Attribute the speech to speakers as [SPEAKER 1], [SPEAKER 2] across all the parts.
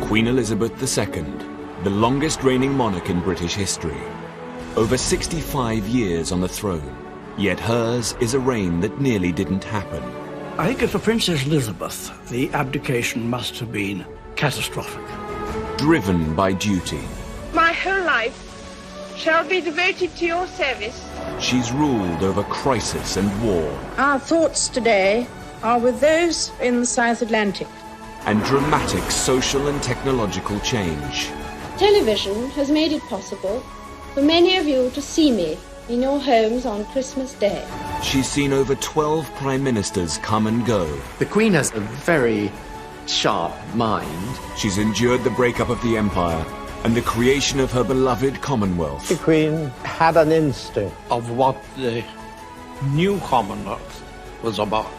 [SPEAKER 1] Queen Elizabeth II, the longest reigning monarch in British history. Over 65 years on the throne, yet hers is a reign that nearly didn't happen.
[SPEAKER 2] I think for Princess Elizabeth, the abdication must have been catastrophic.
[SPEAKER 1] Driven by duty.
[SPEAKER 3] My whole life shall be devoted to your service.
[SPEAKER 1] She's ruled over crisis and war.
[SPEAKER 4] Our thoughts today are with those in the South Atlantic.
[SPEAKER 1] And dramatic social and technological change.
[SPEAKER 5] Television has made it possible for many of you to see me in your homes on Christmas Day.
[SPEAKER 1] She's seen over 12 prime ministers come and go.
[SPEAKER 6] The Queen has a very sharp mind.
[SPEAKER 1] She's endured the breakup of the Empire and the creation of her beloved Commonwealth.
[SPEAKER 7] The Queen had an instinct
[SPEAKER 2] Of what the new Commonwealth was about.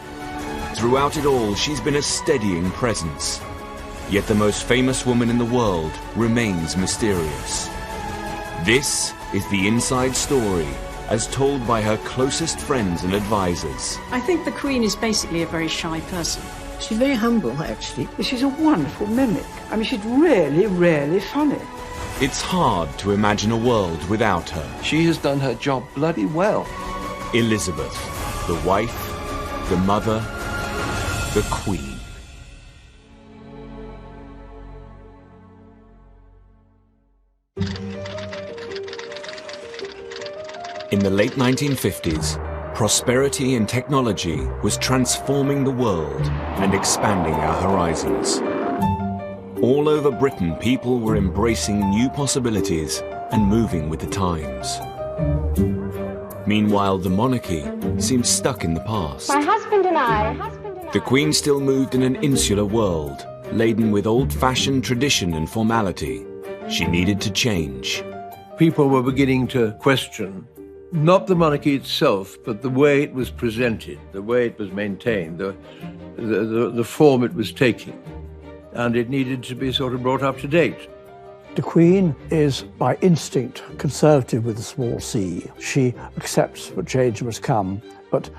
[SPEAKER 1] Throughout it all, she's been a steadying presence. Yet the most famous woman in the world remains mysterious. This is the inside story, as told by her closest friends and advisors.
[SPEAKER 8] I think the Queen is basically a very shy person.
[SPEAKER 4] She's very humble, actually.
[SPEAKER 9] She's a wonderful mimic. I mean, she's really, really funny.
[SPEAKER 1] It's hard to imagine a world without her.
[SPEAKER 10] She has done her job bloody well.
[SPEAKER 1] Elizabeth, the wife, the mother, the Queen. In the late 1950s, prosperity and technology was transforming the world and expanding our horizons. All over Britain, people were embracing new possibilities and moving with the times. Meanwhile, the monarchy seemed stuck in the past.
[SPEAKER 5] My husband and I...
[SPEAKER 1] The Queen still moved in an insular world, laden with old-fashioned tradition and formality. She needed to change.
[SPEAKER 11] People were beginning to question not the monarchy itself, but the way it was presented, the way it was maintained, the form it was taking. And it needed to be sort of brought up to date.
[SPEAKER 2] The Queen is, by instinct, conservative with a small c. She accepts that change must come, but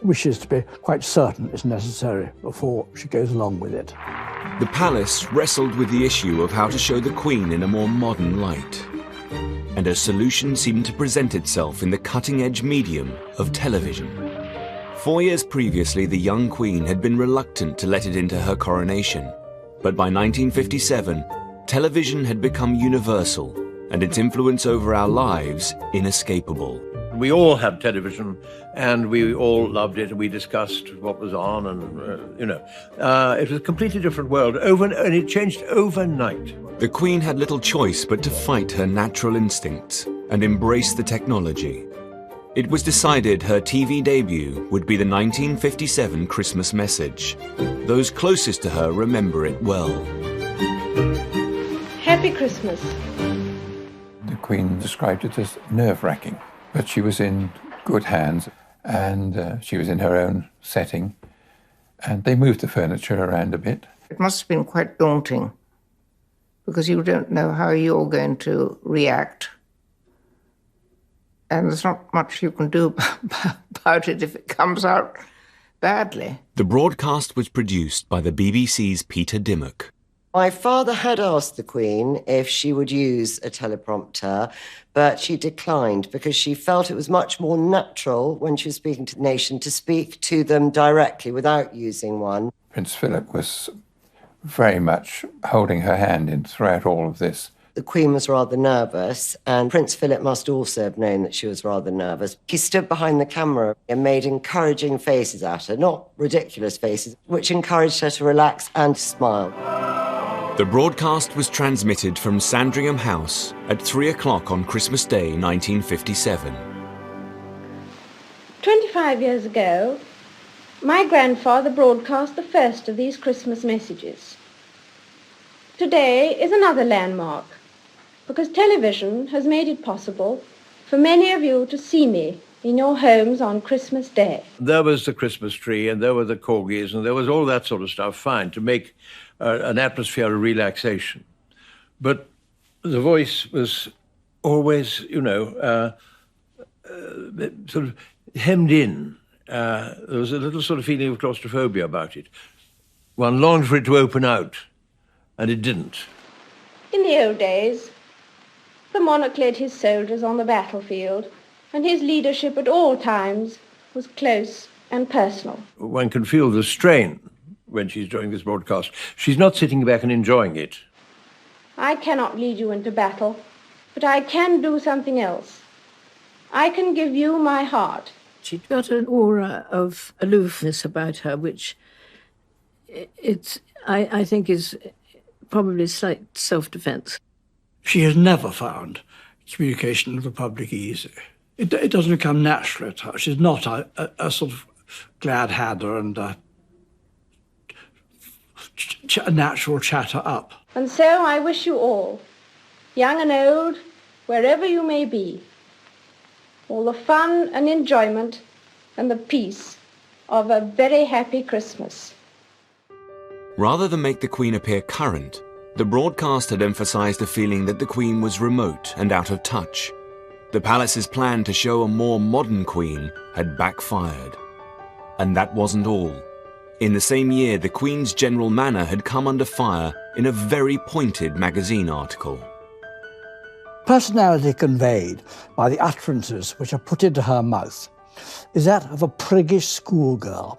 [SPEAKER 2] wishes to be quite certain it's necessary before she goes along with it.
[SPEAKER 1] The palace wrestled with the issue of how to show the Queen in a more modern light. And a solution seemed to present itself in the cutting-edge medium of television. 4 years previously, the young Queen had been reluctant to let it into her coronation. But by 1957, television had become universal, and its influence over our lives inescapable.
[SPEAKER 11] We all had television, and we all loved it, and we discussed what was on, and, it was a completely different world, and it changed overnight.
[SPEAKER 1] The Queen had little choice but to fight her natural instincts and embrace the technology. It was decided her TV debut would be the 1957 Christmas message. Those closest to her remember it well.
[SPEAKER 5] Happy Christmas.
[SPEAKER 10] The Queen described it as nerve-wracking, but she was in good hands, and she was in her own setting, and they moved the furniture around a bit.
[SPEAKER 4] It must have been quite daunting, because you don't know how you're going to react. And there's not much you can do about it if it comes out badly.
[SPEAKER 1] The broadcast was produced by the BBC's Peter Dimmock.
[SPEAKER 12] My father had asked the Queen if she would use a teleprompter, but she declined because she felt it was much more natural when she was speaking to the nation to speak to them directly without using one.
[SPEAKER 10] Prince Philip was very much holding her hand in throughout all of this.
[SPEAKER 12] The Queen was rather nervous, and Prince Philip must also have known that she was rather nervous. He stood behind the camera and made encouraging faces at her, not ridiculous faces, which encouraged her to relax and smile.
[SPEAKER 1] The broadcast was transmitted from Sandringham House at 3 o'clock on Christmas Day, 1957.
[SPEAKER 5] 25 years ago, my grandfather broadcast the first of these Christmas messages. Today is another landmark, because television has made it possible for many of you to see me in your homes on Christmas Day.
[SPEAKER 11] There was the Christmas tree, and there were the corgis, and there was all that sort of stuff, fine, to make an atmosphere of relaxation. But the voice was always, sort of hemmed in. There was a little sort of feeling of claustrophobia about it. One longed for it to open out and it didn't.
[SPEAKER 5] In the old days, the monarch led his soldiers on the battlefield, and his leadership at all times was close and personal.
[SPEAKER 11] One can feel the strain when she's doing this broadcast. She's not sitting back and enjoying it.
[SPEAKER 5] I cannot lead you into battle, but I can do something else. I can give you my heart.
[SPEAKER 8] She's got an aura of aloofness about her, which I think is probably slight self-defense.
[SPEAKER 2] She has never found communication with the public easy. It doesn't come naturally to her. She's not a sort of glad-hander and a natural chatter-up.
[SPEAKER 5] And so I wish you all, young and old, wherever you may be, all the fun and enjoyment and the peace of a very happy Christmas.
[SPEAKER 1] Rather than make the Queen appear current, the broadcast had emphasized a feeling that the Queen was remote and out of touch. The palace's plan to show a more modern Queen had backfired. And that wasn't all. In the same year, the Queen's general manner had come under fire in a very pointed magazine article.
[SPEAKER 2] Personality conveyed by the utterances which are put into her mouth is that of a priggish schoolgirl,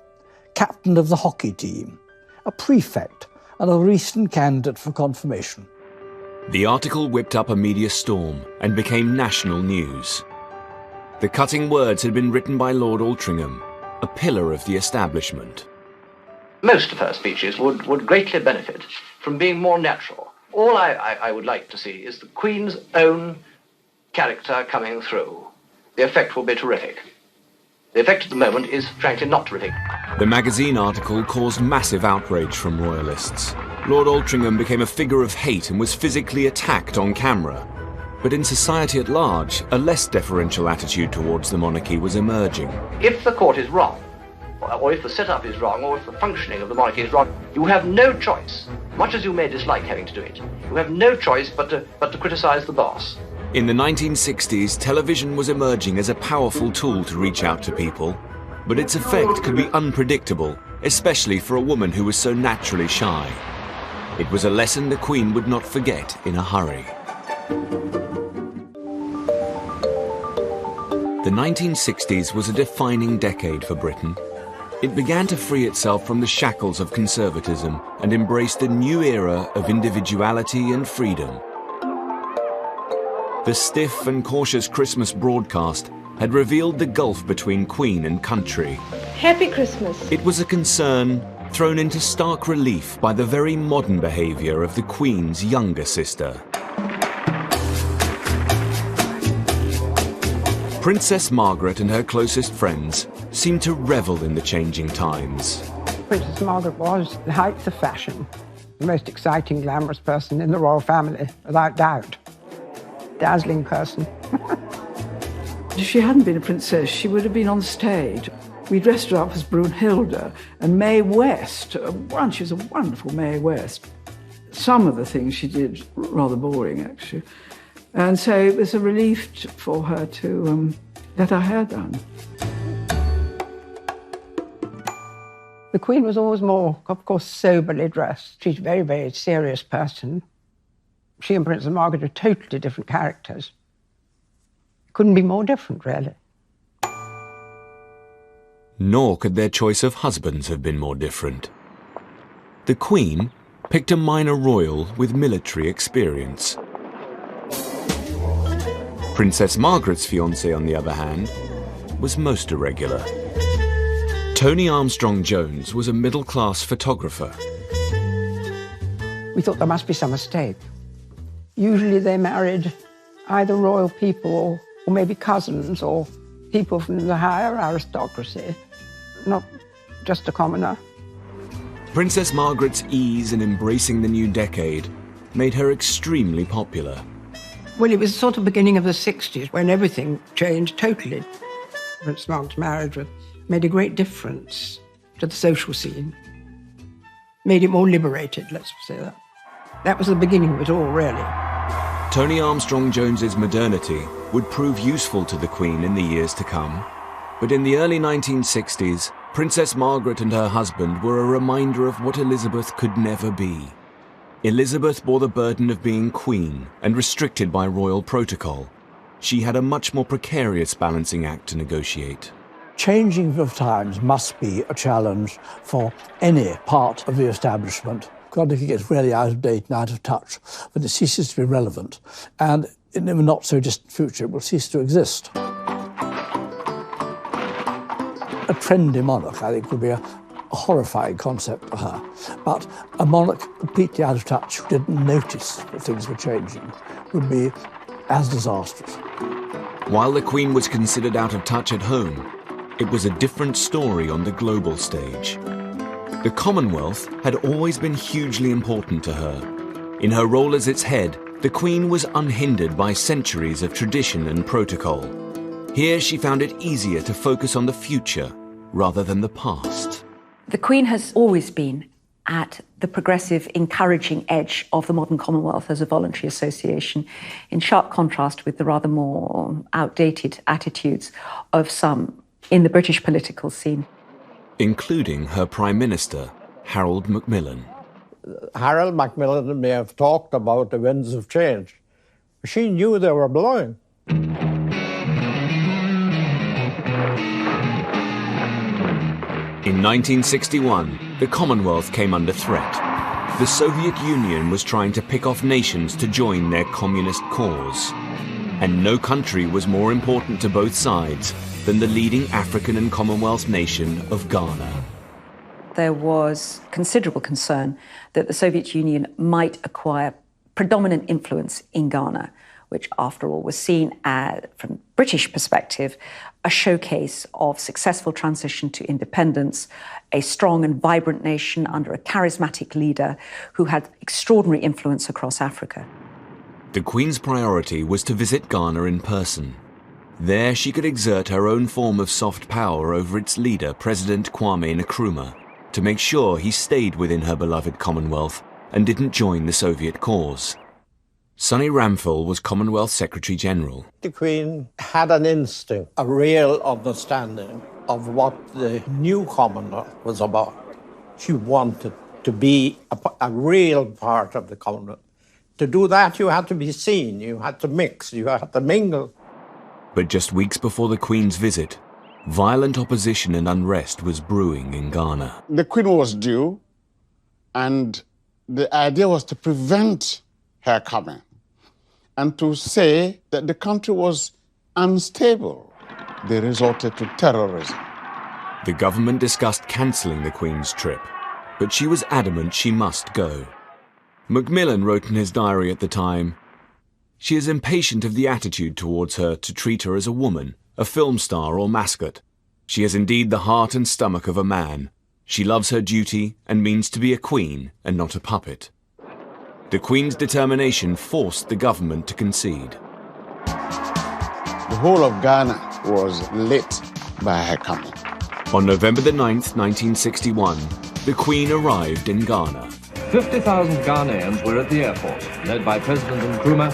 [SPEAKER 2] captain of the hockey team, a prefect, and a recent candidate for confirmation.
[SPEAKER 1] The article whipped up a media storm and became national news. The cutting words had been written by Lord Altrincham, a pillar of the establishment.
[SPEAKER 13] Most of her speeches would greatly benefit from being more natural. All I would like to see is the Queen's own character coming through. The effect will be terrific. The effect at the moment is, frankly, not terrific.
[SPEAKER 1] The magazine article caused massive outrage from royalists. Lord Altrincham became a figure of hate and was physically attacked on camera. But in society at large, a less deferential attitude towards the monarchy was emerging.
[SPEAKER 13] If the court is wrong, or if the setup is wrong, or if the functioning of the monarchy is wrong, you have no choice, much as you may dislike having to do it. You have no choice but to criticize the boss.
[SPEAKER 1] In the 1960s, television was emerging as a powerful tool to reach out to people, but its effect could be unpredictable, especially for a woman who was so naturally shy. It was a lesson the Queen would not forget in a hurry. The 1960s was a defining decade for Britain. It began to free itself from the shackles of conservatism and embraced a new era of individuality and freedom. The stiff and cautious Christmas broadcast had revealed the gulf between Queen and country.
[SPEAKER 5] Happy Christmas.
[SPEAKER 1] It was a concern thrown into stark relief by the very modern behaviour of the Queen's younger sister. Princess Margaret and her closest friends seemed to revel in the changing times.
[SPEAKER 9] Princess Margaret was the height of fashion, the most exciting, glamorous person in the royal family, without doubt. Dazzling person.
[SPEAKER 14] If she hadn't been a princess, she would have been on stage. We dressed her up as Brunhilde and Mae West. She was a wonderful Mae West. Some of the things she did, rather boring, actually. And so it was a relief for her to let her hair done.
[SPEAKER 9] The Queen was always more, of course, soberly dressed. She's a very, very serious person. She and Princess Margaret are totally different characters. Couldn't be more different, really.
[SPEAKER 1] Nor could their choice of husbands have been more different. The Queen picked a minor royal with military experience. Princess Margaret's fiancé, on the other hand, was most irregular. Tony Armstrong-Jones was a middle-class photographer.
[SPEAKER 9] We thought there must be some mistake. Usually they married either royal people or maybe cousins or people from the higher aristocracy, not just a commoner.
[SPEAKER 1] Princess Margaret's ease in embracing the new decade made her extremely popular.
[SPEAKER 9] Well, it was sort of beginning of the 60s when everything changed totally. Princess Margaret's marriage made a great difference to the social scene. Made it more liberated, let's say that. That was the beginning of it all, really.
[SPEAKER 1] Tony Armstrong-Jones's modernity would prove useful to the Queen in the years to come. But in the early Elizabeth bore the burden of being queen and restricted by royal protocol. She had a much more precarious balancing act to negotiate.
[SPEAKER 2] Changing of times must be a challenge for any part of the establishment. God, if it gets really out of date and out of touch, then it ceases to be relevant. And in the not so distant future, it will cease to exist. A trendy monarch, I think, would be a horrifying concept for her. But a monarch completely out of touch who didn't notice that things were changing would be as disastrous.
[SPEAKER 1] While the Queen was considered out of touch at home, it was a different story on the global stage. The Commonwealth had always been hugely important to her. In her role as its head, the Queen was unhindered by centuries of tradition and protocol. Here she found it easier to focus on the future rather than the past.
[SPEAKER 15] The Queen has always been at the progressive, encouraging edge of the modern Commonwealth as a voluntary association, in sharp contrast with the rather more outdated attitudes of some in the British political scene.
[SPEAKER 1] Including her Prime Minister, Harold Macmillan.
[SPEAKER 7] Harold Macmillan may have talked about the winds of change. She knew they were blowing.
[SPEAKER 1] In 1961, the Commonwealth came under threat. The Soviet Union was trying to pick off nations to join their communist cause. And no country was more important to both sides than the leading African and Commonwealth nation of Ghana.
[SPEAKER 15] There was considerable concern that the Soviet Union might acquire predominant influence in Ghana, which, after all, was seen as, from British perspective, a showcase of successful transition to independence, a strong and vibrant nation under a charismatic leader who had extraordinary influence across Africa.
[SPEAKER 1] The Queen's priority was to visit Ghana in person. There she could exert her own form of soft power over its leader, President Kwame Nkrumah, to make sure he stayed within her beloved Commonwealth and didn't join the Soviet cause. Sonny Ramphel was Commonwealth Secretary-General.
[SPEAKER 7] The Queen had an instinct, a real understanding of what the new Commonwealth was about. She wanted to be a real part of the Commonwealth. To do that, you had to be seen, you had to mix, you had to mingle.
[SPEAKER 1] But just weeks before the Queen's visit, violent opposition and unrest was brewing in Ghana.
[SPEAKER 16] The Queen was due, and the idea was to prevent her coming and to say that the country was unstable. They resorted to terrorism.
[SPEAKER 1] The government discussed cancelling the Queen's trip, but she was adamant she must go. Macmillan wrote in his diary at the time, "She is impatient of the attitude towards her to treat her as a woman, a film star or mascot. She has indeed the heart and stomach of a man. She loves her duty and means to be a queen and not a puppet." The Queen's determination forced the government to concede.
[SPEAKER 16] The whole of Ghana was lit by her coming.
[SPEAKER 1] On November the 9th, 1961, the Queen arrived in Ghana.
[SPEAKER 17] 50,000 Ghanaians were at the airport, led by President Nkrumah.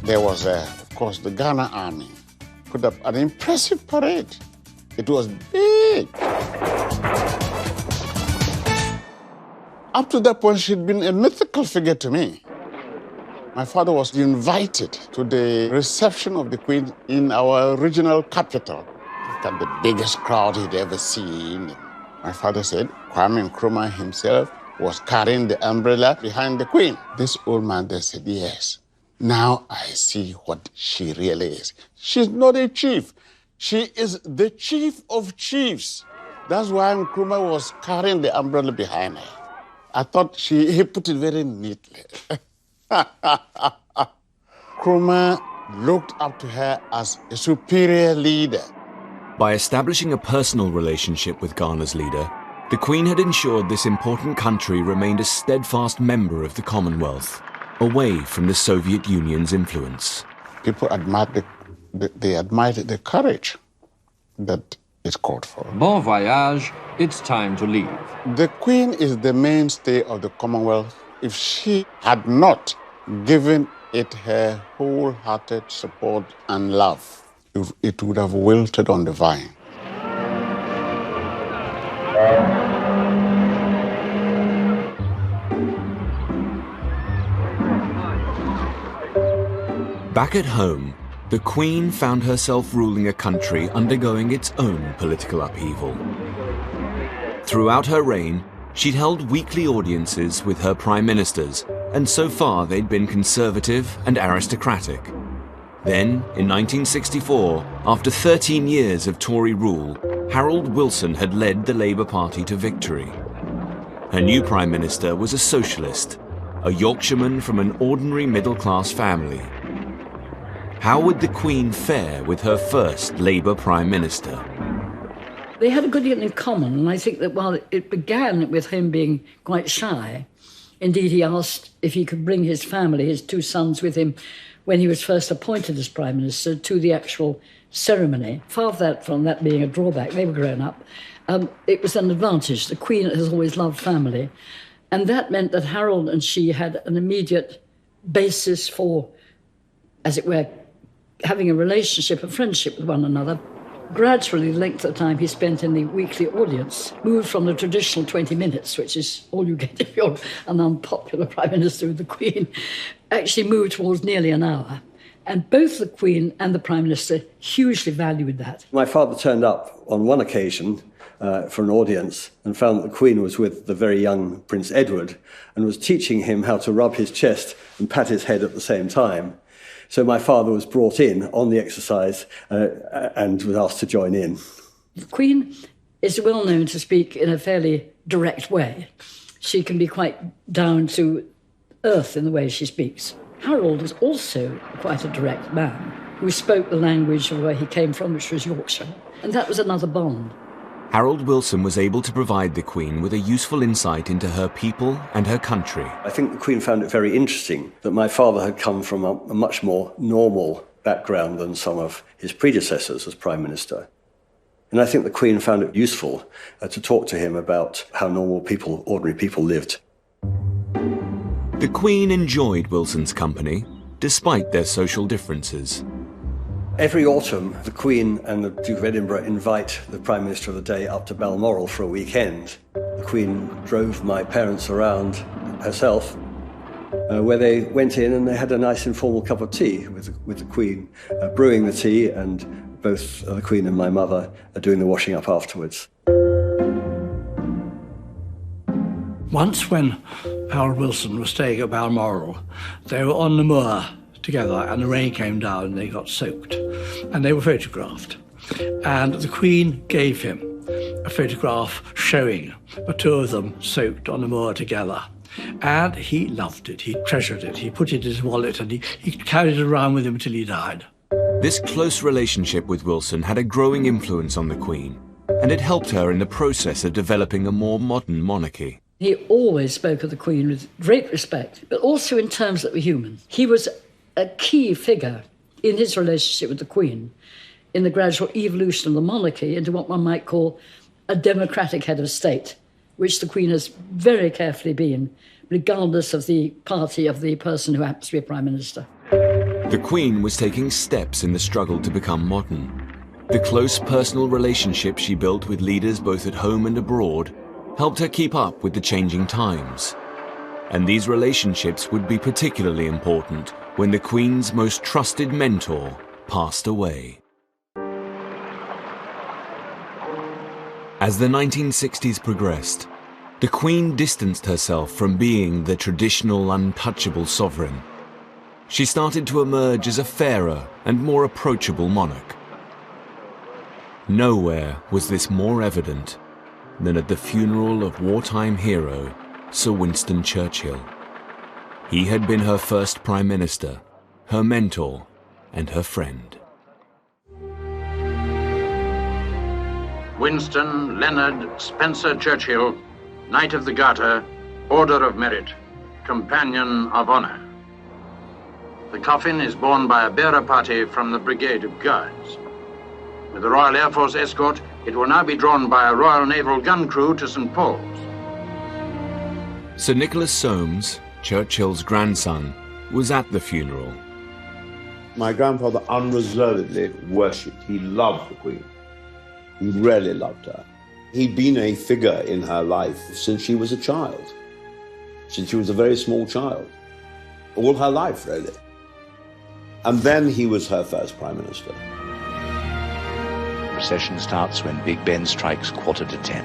[SPEAKER 16] There was, of course, the Ghana Army. Put up an impressive parade. It was big. Up to that point, she'd been a mythical figure to me. My father was invited to the reception of the Queen in our regional capital. It had the biggest crowd he'd ever seen. My father said Kwame Nkrumah himself was carrying the umbrella behind the Queen. This old man there said, yes, now I see what she really is. She's not a chief. She is the chief of chiefs. That's why Nkrumah was carrying the umbrella behind her. I thought he put it very neatly. Nkrumah looked up to her as a superior leader.
[SPEAKER 1] By establishing a personal relationship with Ghana's leader, the Queen had ensured this important country remained a steadfast member of the Commonwealth, away from the Soviet Union's influence.
[SPEAKER 16] People admired the courage that is called for.
[SPEAKER 17] Bon voyage, it's time to leave.
[SPEAKER 16] The Queen is the mainstay of the Commonwealth. If she had not given it her wholehearted support and love, it would have wilted on the vine.
[SPEAKER 1] Back at home, the Queen found herself ruling a country undergoing its own political upheaval. Throughout her reign, she'd held weekly audiences with her prime ministers, and so far they'd been conservative and aristocratic. Then, in 1964, after 13 years of Tory rule, Harold Wilson had led the Labour Party to victory. Her new prime minister was a socialist, a Yorkshireman from an ordinary middle-class family. How would the Queen fare with her first Labour prime minister?
[SPEAKER 8] They had a good deal in common, and I think that while it began with him being quite shy, indeed he asked if he could bring his family, his two sons, with him when he was first appointed as Prime Minister to the actual ceremony. Far from that being a drawback, they were grown up. It was an advantage. The Queen has always loved family. And that meant that Harold and she had an immediate basis for, as it were, having a relationship, a friendship with one another. Gradually, the length of time he spent in the weekly audience moved from the traditional 20 minutes, which is all you get if you're an unpopular Prime Minister with the Queen, actually moved towards nearly an hour. And both the Queen and the Prime Minister hugely valued that.
[SPEAKER 18] My father turned up on one occasion for an audience and found that the Queen was with the very young Prince Edward and was teaching him how to rub his chest and pat his head at the same time. So my father was brought in on the exercise and was asked to join in.
[SPEAKER 8] The Queen is well known to speak in a fairly direct way. She can be quite down to earth in the way she speaks. Harold was also quite a direct man who spoke the language of where he came from, which was Yorkshire. And that was another bond.
[SPEAKER 1] Harold Wilson was able to provide the Queen with a useful insight into her people and her country.
[SPEAKER 18] I think the Queen found it very interesting that my father had come from a much more normal background than some of his predecessors as Prime Minister. And I think the Queen found it useful to talk to him about how normal people, ordinary people, lived.
[SPEAKER 1] The Queen enjoyed Wilson's company, despite their social differences.
[SPEAKER 18] Every autumn, the Queen and the Duke of Edinburgh invite the Prime Minister of the day up to Balmoral for a weekend. The Queen drove my parents around herself, where they went in and they had a nice informal cup of tea with the Queen, brewing the tea, and both the Queen and my mother are doing the washing up afterwards.
[SPEAKER 2] Once when Harold Wilson was staying at Balmoral, they were on the moor together and the rain came down and they got soaked and they were photographed. And the Queen gave him a photograph showing the two of them soaked on the moor together. And he loved it, he treasured it, he put it in his wallet and he carried it around with him until he died.
[SPEAKER 1] This close relationship with Wilson had a growing influence on the Queen, and it helped her in the process of developing a more modern monarchy.
[SPEAKER 8] He always spoke of the Queen with great respect, but also in terms that were human. He was a key figure in his relationship with the Queen in the gradual evolution of the monarchy into what one might call a democratic head of state, which the Queen has very carefully been, regardless of the party of the person who happens to be a Prime Minister.
[SPEAKER 1] The Queen was taking steps in the struggle to become modern. The close personal relationship she built with leaders both at home and abroad helped her keep up with the changing times. And these relationships would be particularly important when the Queen's most trusted mentor passed away. As the 1960s progressed, the Queen distanced herself from being the traditional untouchable sovereign. She started to emerge as a fairer and more approachable monarch. Nowhere was this more evident than at the funeral of wartime hero Sir Winston Churchill. He had been her first Prime Minister, her mentor, and her friend.
[SPEAKER 19] Winston Leonard Spencer Churchill, Knight of the Garter, Order of Merit, Companion of Honor. The coffin is borne by a bearer party from the Brigade of Guards. With the Royal Air Force escort, it will now be drawn by a Royal Naval gun crew to St. Paul's.
[SPEAKER 1] Sir Nicholas Soames, Churchill's grandson, was at the funeral.
[SPEAKER 20] My grandfather unreservedly worshipped. He loved the Queen. He really loved her. He'd been a figure in her life since she was a child, since she was a very small child. All her life, really. And then he was her first Prime Minister.
[SPEAKER 21] The procession starts when Big Ben strikes 10:15.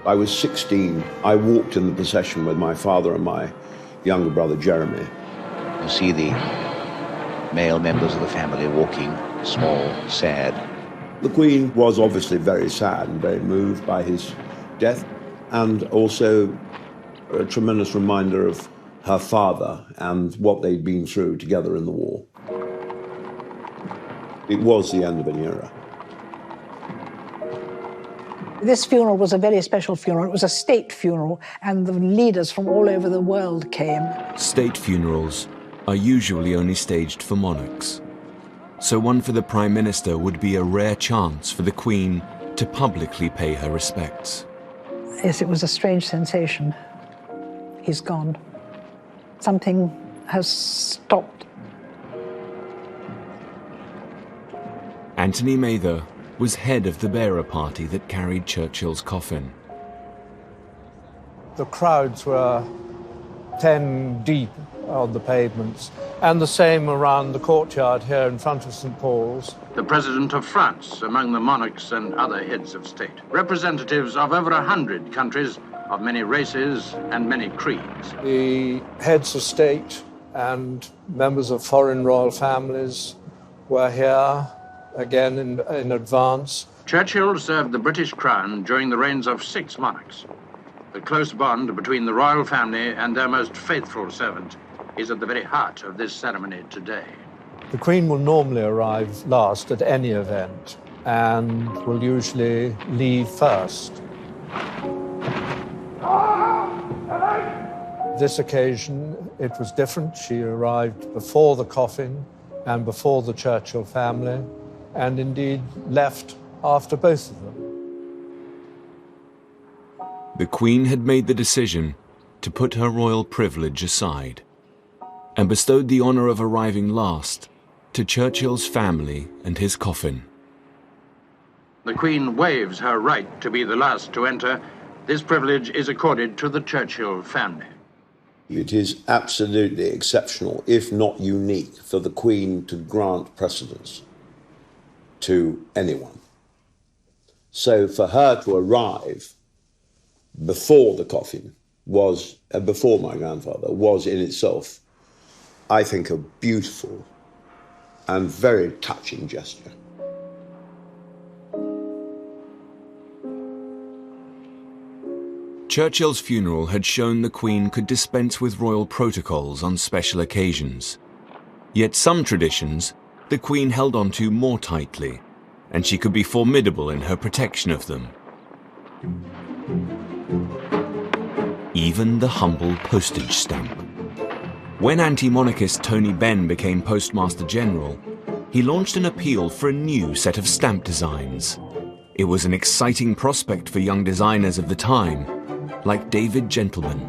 [SPEAKER 20] I was 16. I walked in the procession with my father and my younger brother, Jeremy.
[SPEAKER 21] You see the male members of the family walking, small, sad.
[SPEAKER 20] The Queen was obviously very sad and very moved by his death, and also a tremendous reminder of her father and what they'd been through together in the war. It was the end of an era.
[SPEAKER 22] This funeral was a very special funeral. It was a state funeral, and the leaders from all over the world came.
[SPEAKER 1] State funerals are usually only staged for monarchs, so one for the Prime Minister would be a rare chance for the Queen to publicly pay her respects.
[SPEAKER 22] Yes, it was a strange sensation. He's gone. Something has stopped.
[SPEAKER 1] Anthony Mather was head of the bearer party that carried Churchill's coffin.
[SPEAKER 7] The crowds were 10 deep on the pavements, and the same around the courtyard here in front of St. Paul's.
[SPEAKER 19] The President of France among the monarchs and other heads of state. Representatives of over 100 countries, of many races and many creeds.
[SPEAKER 7] The heads of state and members of foreign royal families were here again in advance.
[SPEAKER 19] Churchill served the British Crown during the reigns of 6 monarchs. The close bond between the royal family and their most faithful servant is at the very heart of this ceremony today.
[SPEAKER 7] The Queen will normally arrive last at any event and will usually leave first. This occasion, it was different. She arrived before the coffin and before the Churchill family, and indeed left after both of them.
[SPEAKER 1] The Queen had made the decision to put her royal privilege aside and bestowed the honour of arriving last to Churchill's family and his coffin.
[SPEAKER 19] The Queen waives her right to be the last to enter. This privilege is accorded to the Churchill family.
[SPEAKER 20] It is absolutely exceptional, if not unique, for the Queen to grant precedence to anyone. So for her to arrive before the coffin was, before my grandfather, was in itself, I think, a beautiful and very touching gesture.
[SPEAKER 1] Churchill's funeral had shown the Queen could dispense with royal protocols on special occasions. Yet some traditions the Queen held on to more tightly, and she could be formidable in her protection of them. Even the humble postage stamp. When anti-monarchist Tony Benn became Postmaster General, he launched an appeal for a new set of stamp designs. It was an exciting prospect for young designers of the time, like David Gentleman.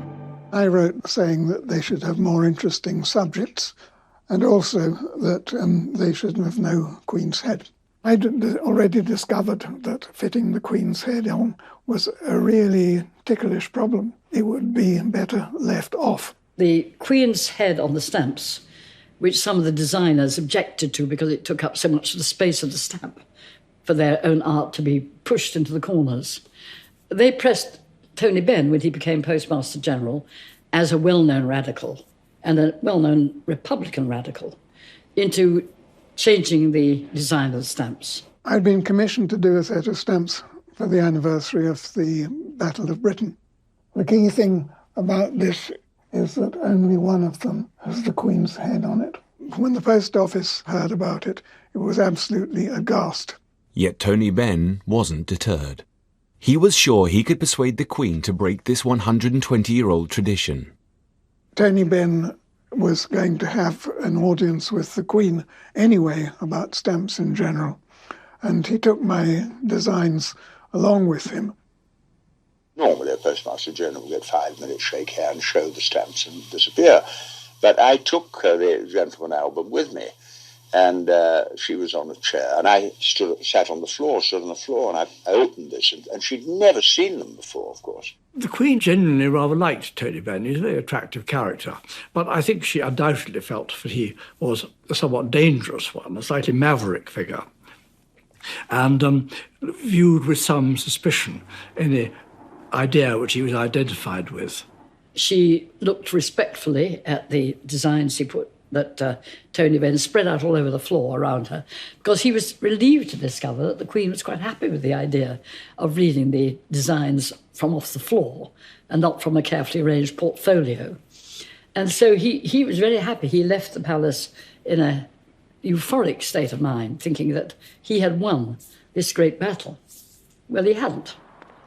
[SPEAKER 23] I wrote saying that they should have more interesting subjects, and also that they should have no Queen's head. I'd already discovered that fitting the Queen's head on was a really ticklish problem. It would be better left off.
[SPEAKER 8] The Queen's head on the stamps, which some of the designers objected to because it took up so much of the space of the stamp for their own art to be pushed into the corners. They pressed Tony Benn, when he became Postmaster General, as a well-known radical and a well-known Republican radical, into changing the design of the stamps.
[SPEAKER 23] I'd been commissioned to do a set of stamps for the anniversary of the Battle of Britain. The key thing about this is that only one of them has the Queen's head on it. When the post office heard about it, it was absolutely aghast.
[SPEAKER 1] Yet Tony Benn wasn't deterred. He was sure he could persuade the Queen to break this 120-year-old tradition.
[SPEAKER 23] Tony Benn was going to have an audience with the Queen anyway about stamps in general, and he took my designs along with him.
[SPEAKER 24] Normally a Postmaster General will get 5 minutes, shake hands, show the stamps and disappear. But I took the Gentleman album with me, and she was on a chair, and I stood on the floor, and I opened this, and she'd never seen them before, of course.
[SPEAKER 3] The Queen genuinely rather liked Tony Benn. He's a very attractive character. But I think she undoubtedly felt that he was a somewhat dangerous one, a slightly maverick figure, and viewed with some suspicion any idea which he was identified with.
[SPEAKER 8] She looked respectfully at the designs he put that Tony Benn spread out all over the floor around her, because he was relieved to discover that the Queen was quite happy with the idea of reading the designs from off the floor and not from a carefully arranged portfolio. And so he was very happy. He left the palace in a euphoric state of mind, thinking that he had won this great battle. Well, he hadn't.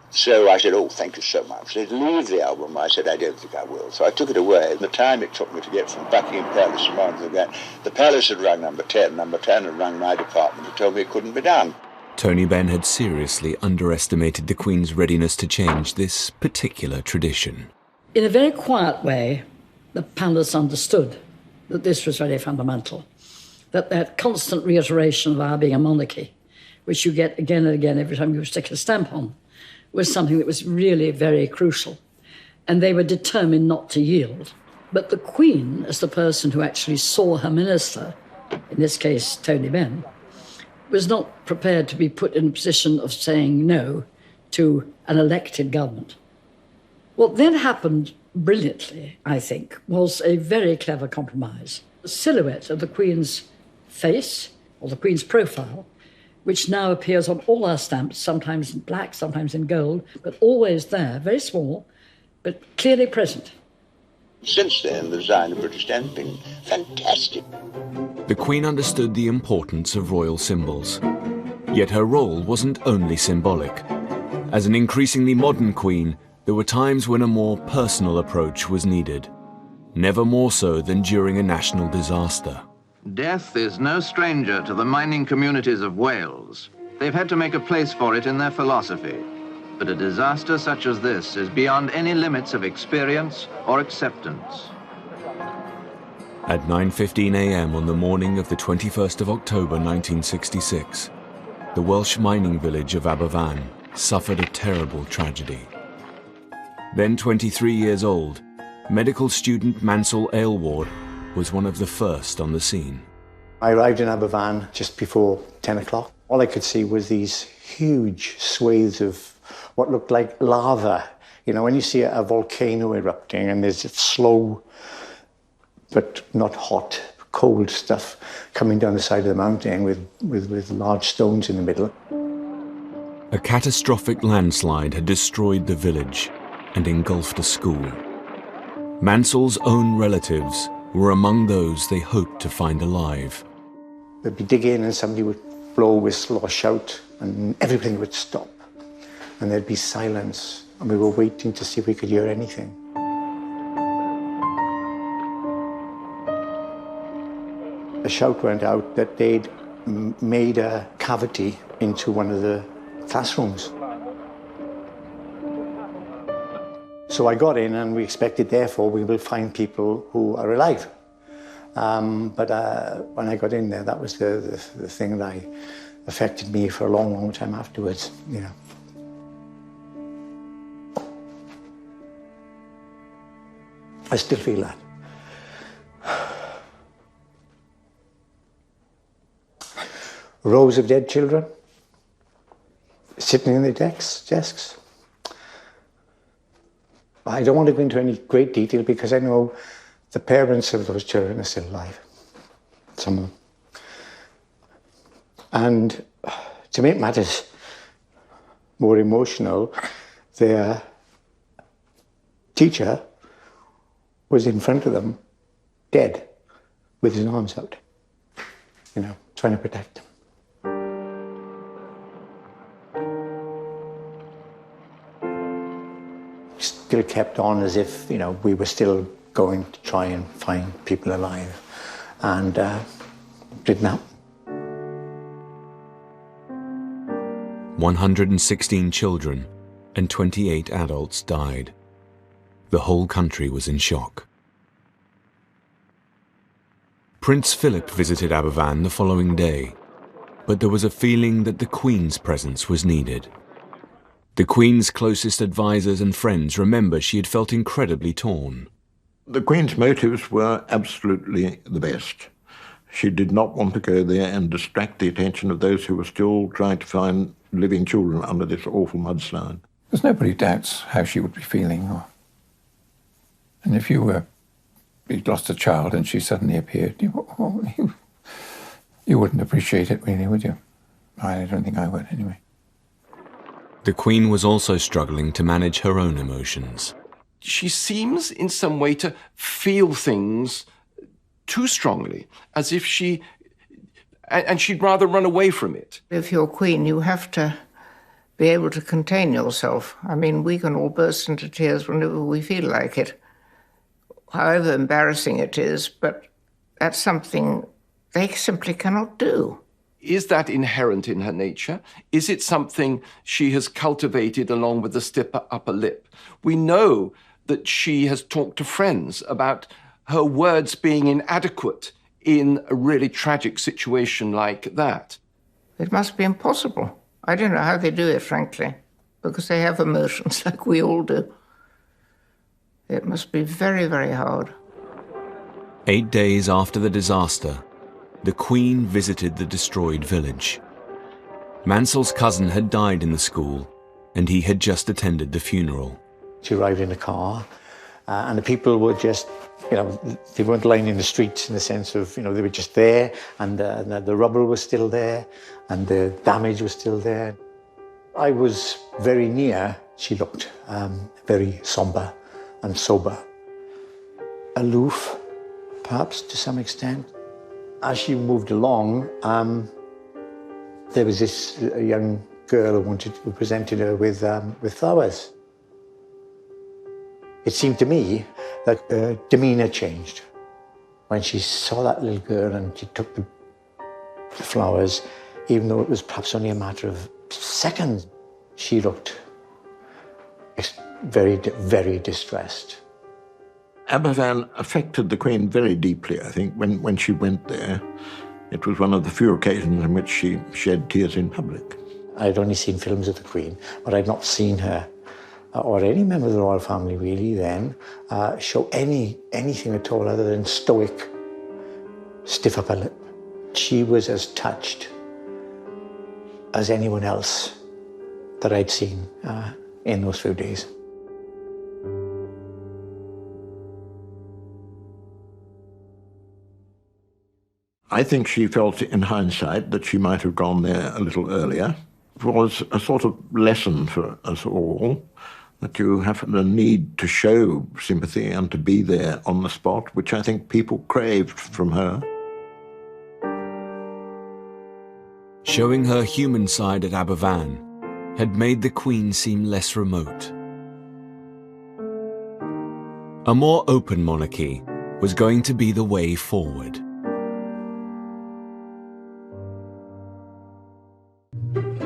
[SPEAKER 24] So I said, oh, thank you so much. They leave the album. I said, I don't think I will. So I took it away. The time it took me to get from Buckingham Palace to Monmouth again, the palace had rung number 10. Number 10 had rung my department and told me it couldn't be done.
[SPEAKER 1] Tony Benn had seriously underestimated the Queen's readiness to change this particular tradition.
[SPEAKER 8] In a very quiet way, the palace understood that this was very fundamental, that constant reiteration of our being a monarchy, which you get again and again every time you stick a stamp on, was something that was really very crucial. And they were determined not to yield. But the Queen, as the person who actually saw her minister, in this case Tony Benn, was not prepared to be put in a position of saying no to an elected government. What then happened brilliantly, I think, was a very clever compromise. The silhouette of the Queen's face, or the Queen's profile, which now appears on all our stamps, sometimes in black, sometimes in gold, but always there, very small, but clearly present.
[SPEAKER 24] Since then, the design of British stamp has been fantastic.
[SPEAKER 1] The Queen understood the importance of royal symbols. Yet her role wasn't only symbolic. As an increasingly modern Queen, there were times when a more personal approach was needed. Never more so than during a national disaster.
[SPEAKER 19] Death is no stranger to the mining communities of Wales. They've had to make a place for it in their philosophy. But a disaster such as this is beyond any limits of experience or acceptance.
[SPEAKER 1] At 9:15 a.m. on the morning of the 21st of October 1966, the Welsh mining village of Aberfan suffered a terrible tragedy. Then 23 years old, medical student Mansell Aylward was one of the first on the scene.
[SPEAKER 4] I arrived in Aberfan just before 10 o'clock. All I could see was these huge swathes of what looked like lava. You know, when you see a volcano erupting and there's slow, but not hot, cold stuff coming down the side of the mountain with large stones in the middle.
[SPEAKER 1] A catastrophic landslide had destroyed the village and engulfed a school. Mansell's own relatives were among those they hoped to find alive.
[SPEAKER 4] They'd be digging and somebody would blow a whistle or shout and everything would stop. And there'd be silence and we were waiting to see if we could hear anything. A shout went out that they'd made a cavity into one of the classrooms. So I got in and we expected, therefore, we will find people who are alive. But when I got in there, that was the thing that affected me for a long, long time afterwards, you know. I still feel that. Rows of dead children sitting in their desks. I don't want to go into any great detail because I know the parents of those children are still alive, some of them. And to make matters more emotional, their teacher was in front of them, dead, with his arms out, you know, trying to protect them. Still kept on as if, you know, we were still going to try and find people alive. And didn't happen.
[SPEAKER 1] 116 children and 28 adults died. The whole country was in shock. Prince Philip visited Aberfan the following day, but there was a feeling that the Queen's presence was needed. The Queen's closest advisers and friends remember she had felt incredibly torn.
[SPEAKER 6] The Queen's motives were absolutely the best. She did not want to go there and distract the attention of those who were still trying to find living children under this awful mudslide.
[SPEAKER 10] Because nobody doubts how she would be feeling. And if you'd lost a child and she suddenly appeared, you wouldn't appreciate it really, would you? I don't think I would, anyway.
[SPEAKER 1] The Queen was also struggling to manage her own emotions.
[SPEAKER 11] She seems in some way to feel things too strongly, as if she'd rather run away from it.
[SPEAKER 7] If you're Queen, you have to be able to contain yourself. I mean, we can all burst into tears whenever we feel like it, however embarrassing it is, but that's something they simply cannot do.
[SPEAKER 11] Is that inherent in her nature? Is it something she has cultivated along with the stiff upper lip? We know that she has talked to friends about her words being inadequate in a really tragic situation like that.
[SPEAKER 7] It must be impossible. I don't know how they do it, frankly, because they have emotions like we all do. It must be very, very hard.
[SPEAKER 1] 8 days after the disaster, the Queen visited the destroyed village. Mansell's cousin had died in the school, and he had just attended the funeral.
[SPEAKER 4] She arrived in a car, and the people were just, they weren't lying in the streets in the sense of, they were just there, and the rubble was still there, and the damage was still there. I was very near. She looked very somber and sober. Aloof, perhaps, to some extent. As she moved along, there was this young girl who presented her with flowers. It seemed to me that her demeanour changed. When she saw that little girl and she took the flowers, even though it was perhaps only a matter of seconds, she looked very, very distressed.
[SPEAKER 6] Aberfan affected the Queen very deeply, I think, when she went there. It was one of the few occasions in which she shed tears in public.
[SPEAKER 4] I'd only seen films of the Queen, but I'd not seen her, or any member of the royal family really then, show anything at all other than stoic, stiff upper lip. She was as touched as anyone else that I'd seen in those few days.
[SPEAKER 6] I think she felt in hindsight that she might have gone there a little earlier. It was a sort of lesson for us all that you have the need to show sympathy and to be there on the spot, which I think people craved from her.
[SPEAKER 1] Showing her human side at Aberfan had made the Queen seem less remote. A more open monarchy was going to be the way forward.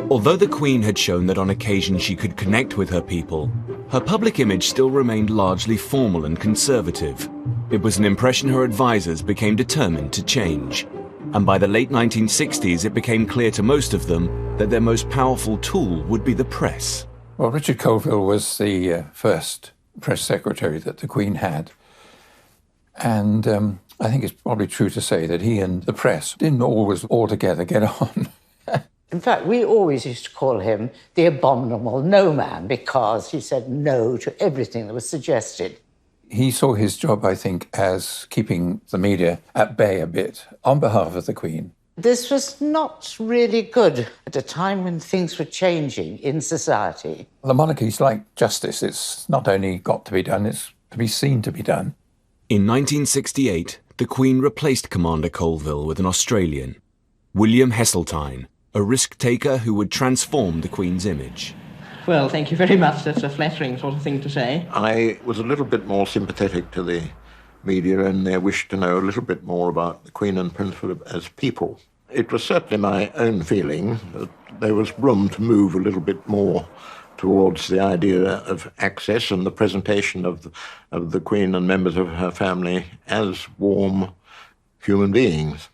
[SPEAKER 1] Although the Queen had shown that on occasion she could connect with her people, her public image still remained largely formal and conservative. It was an impression her advisers became determined to change. And by the late 1960s, it became clear to most of them that their most powerful tool would be the press.
[SPEAKER 10] Well, Richard Colville was the first press secretary that the Queen had. And I think it's probably true to say that he and the press didn't always altogether get on.
[SPEAKER 12] In fact, we always used to call him the abominable no man because he said no to everything that was suggested.
[SPEAKER 10] He saw his job, I think, as keeping the media at bay a bit on behalf of the Queen.
[SPEAKER 12] This was not really good at a time when things were changing in society.
[SPEAKER 10] The monarchy's like justice. It's not only got to be done, it's to be seen to be done.
[SPEAKER 1] In 1968, the Queen replaced Commander Colville with an Australian, William Heseltine, a risk-taker who would transform the Queen's image.
[SPEAKER 25] Well, thank you very much. That's a flattering sort of thing to say.
[SPEAKER 6] I was a little bit more sympathetic to the media and their wish to know a little bit more about the Queen and Prince Philip as people. It was certainly my own feeling that there was room to move a little bit more towards the idea of access and the presentation of the Queen and members of her family as warm human beings.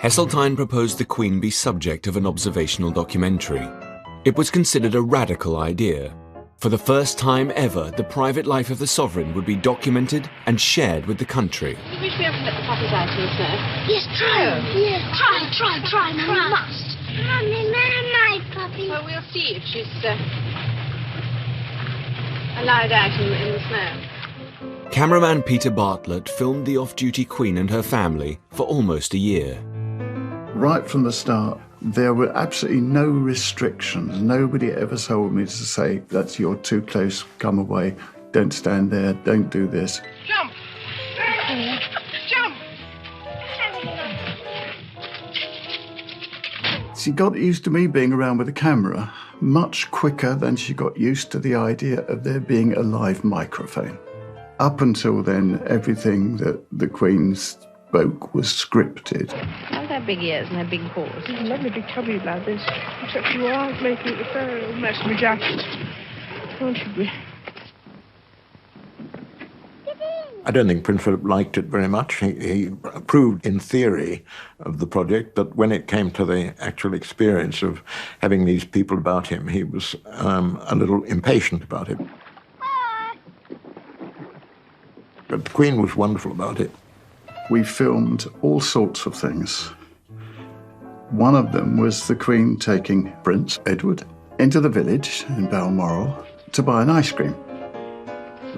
[SPEAKER 1] Heseltine proposed the Queen be subject of an observational documentary. It was considered a radical idea. For the first time ever, the private life of the sovereign would be documented and shared with the country.
[SPEAKER 5] Do you wish we haven't let the puppies out in the snow? Yes, try. Yes, try. No, we must. Mummy, my puppy. Well, we'll see if she's allowed out in the snow.
[SPEAKER 1] Cameraman Peter Bartlett filmed the off-duty Queen and her family for almost a year.
[SPEAKER 9] Right from the start, there were absolutely no restrictions. Nobody ever told me to say, that's you're too close, come away, don't stand there, don't do this.
[SPEAKER 5] Jump! Jump!
[SPEAKER 9] She got used to me being around with a camera much quicker than she got used to the idea of there being a live microphone. Up until then, everything that the Queen spoke was scripted.
[SPEAKER 5] How's her big ears and her big paws?
[SPEAKER 13] She's a lovely big tubby lad, this. Except you are making a fair old mess of my jacket. Aren't you, Brie?
[SPEAKER 6] I don't think Prince Philip liked it very much. He approved in theory of the project, but when it came to the actual experience of having these people about him, he was a little impatient about it. But the Queen was wonderful about it.
[SPEAKER 9] We filmed all sorts of things. One of them was the Queen taking Prince Edward into the village in Balmoral to buy an ice cream.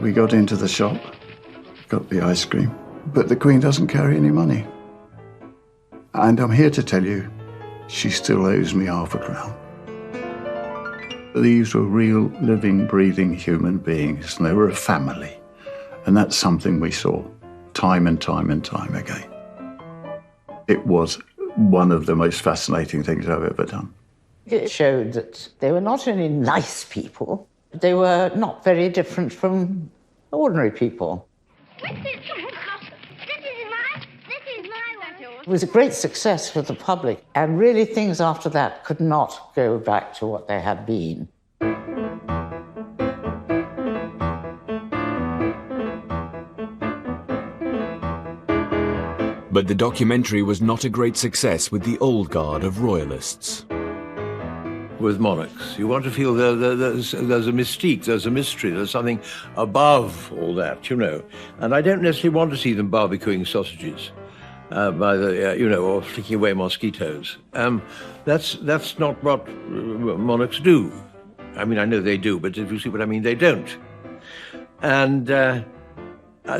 [SPEAKER 9] We got into the shop, got the ice cream, but the Queen doesn't carry any money. And I'm here to tell you, she still owes me £0.50. These were real, living, breathing human beings, and they were a family. And that's something we saw time and time and time again. It was one of the most fascinating things I've ever done.
[SPEAKER 12] It showed that they were not only nice people, but they were not very different from ordinary people. It was a great success for the public, and really things after that could not go back to what they had been.
[SPEAKER 1] But the documentary was not a great success with the old guard of royalists.
[SPEAKER 14] With monarchs, you want to feel there's a mystique, there's a mystery, there's something above all that, you know. And I don't necessarily want to see them barbecuing sausages or flicking away mosquitoes. That's not what monarchs do. I mean, I know they do, but if you see what I mean, they don't. And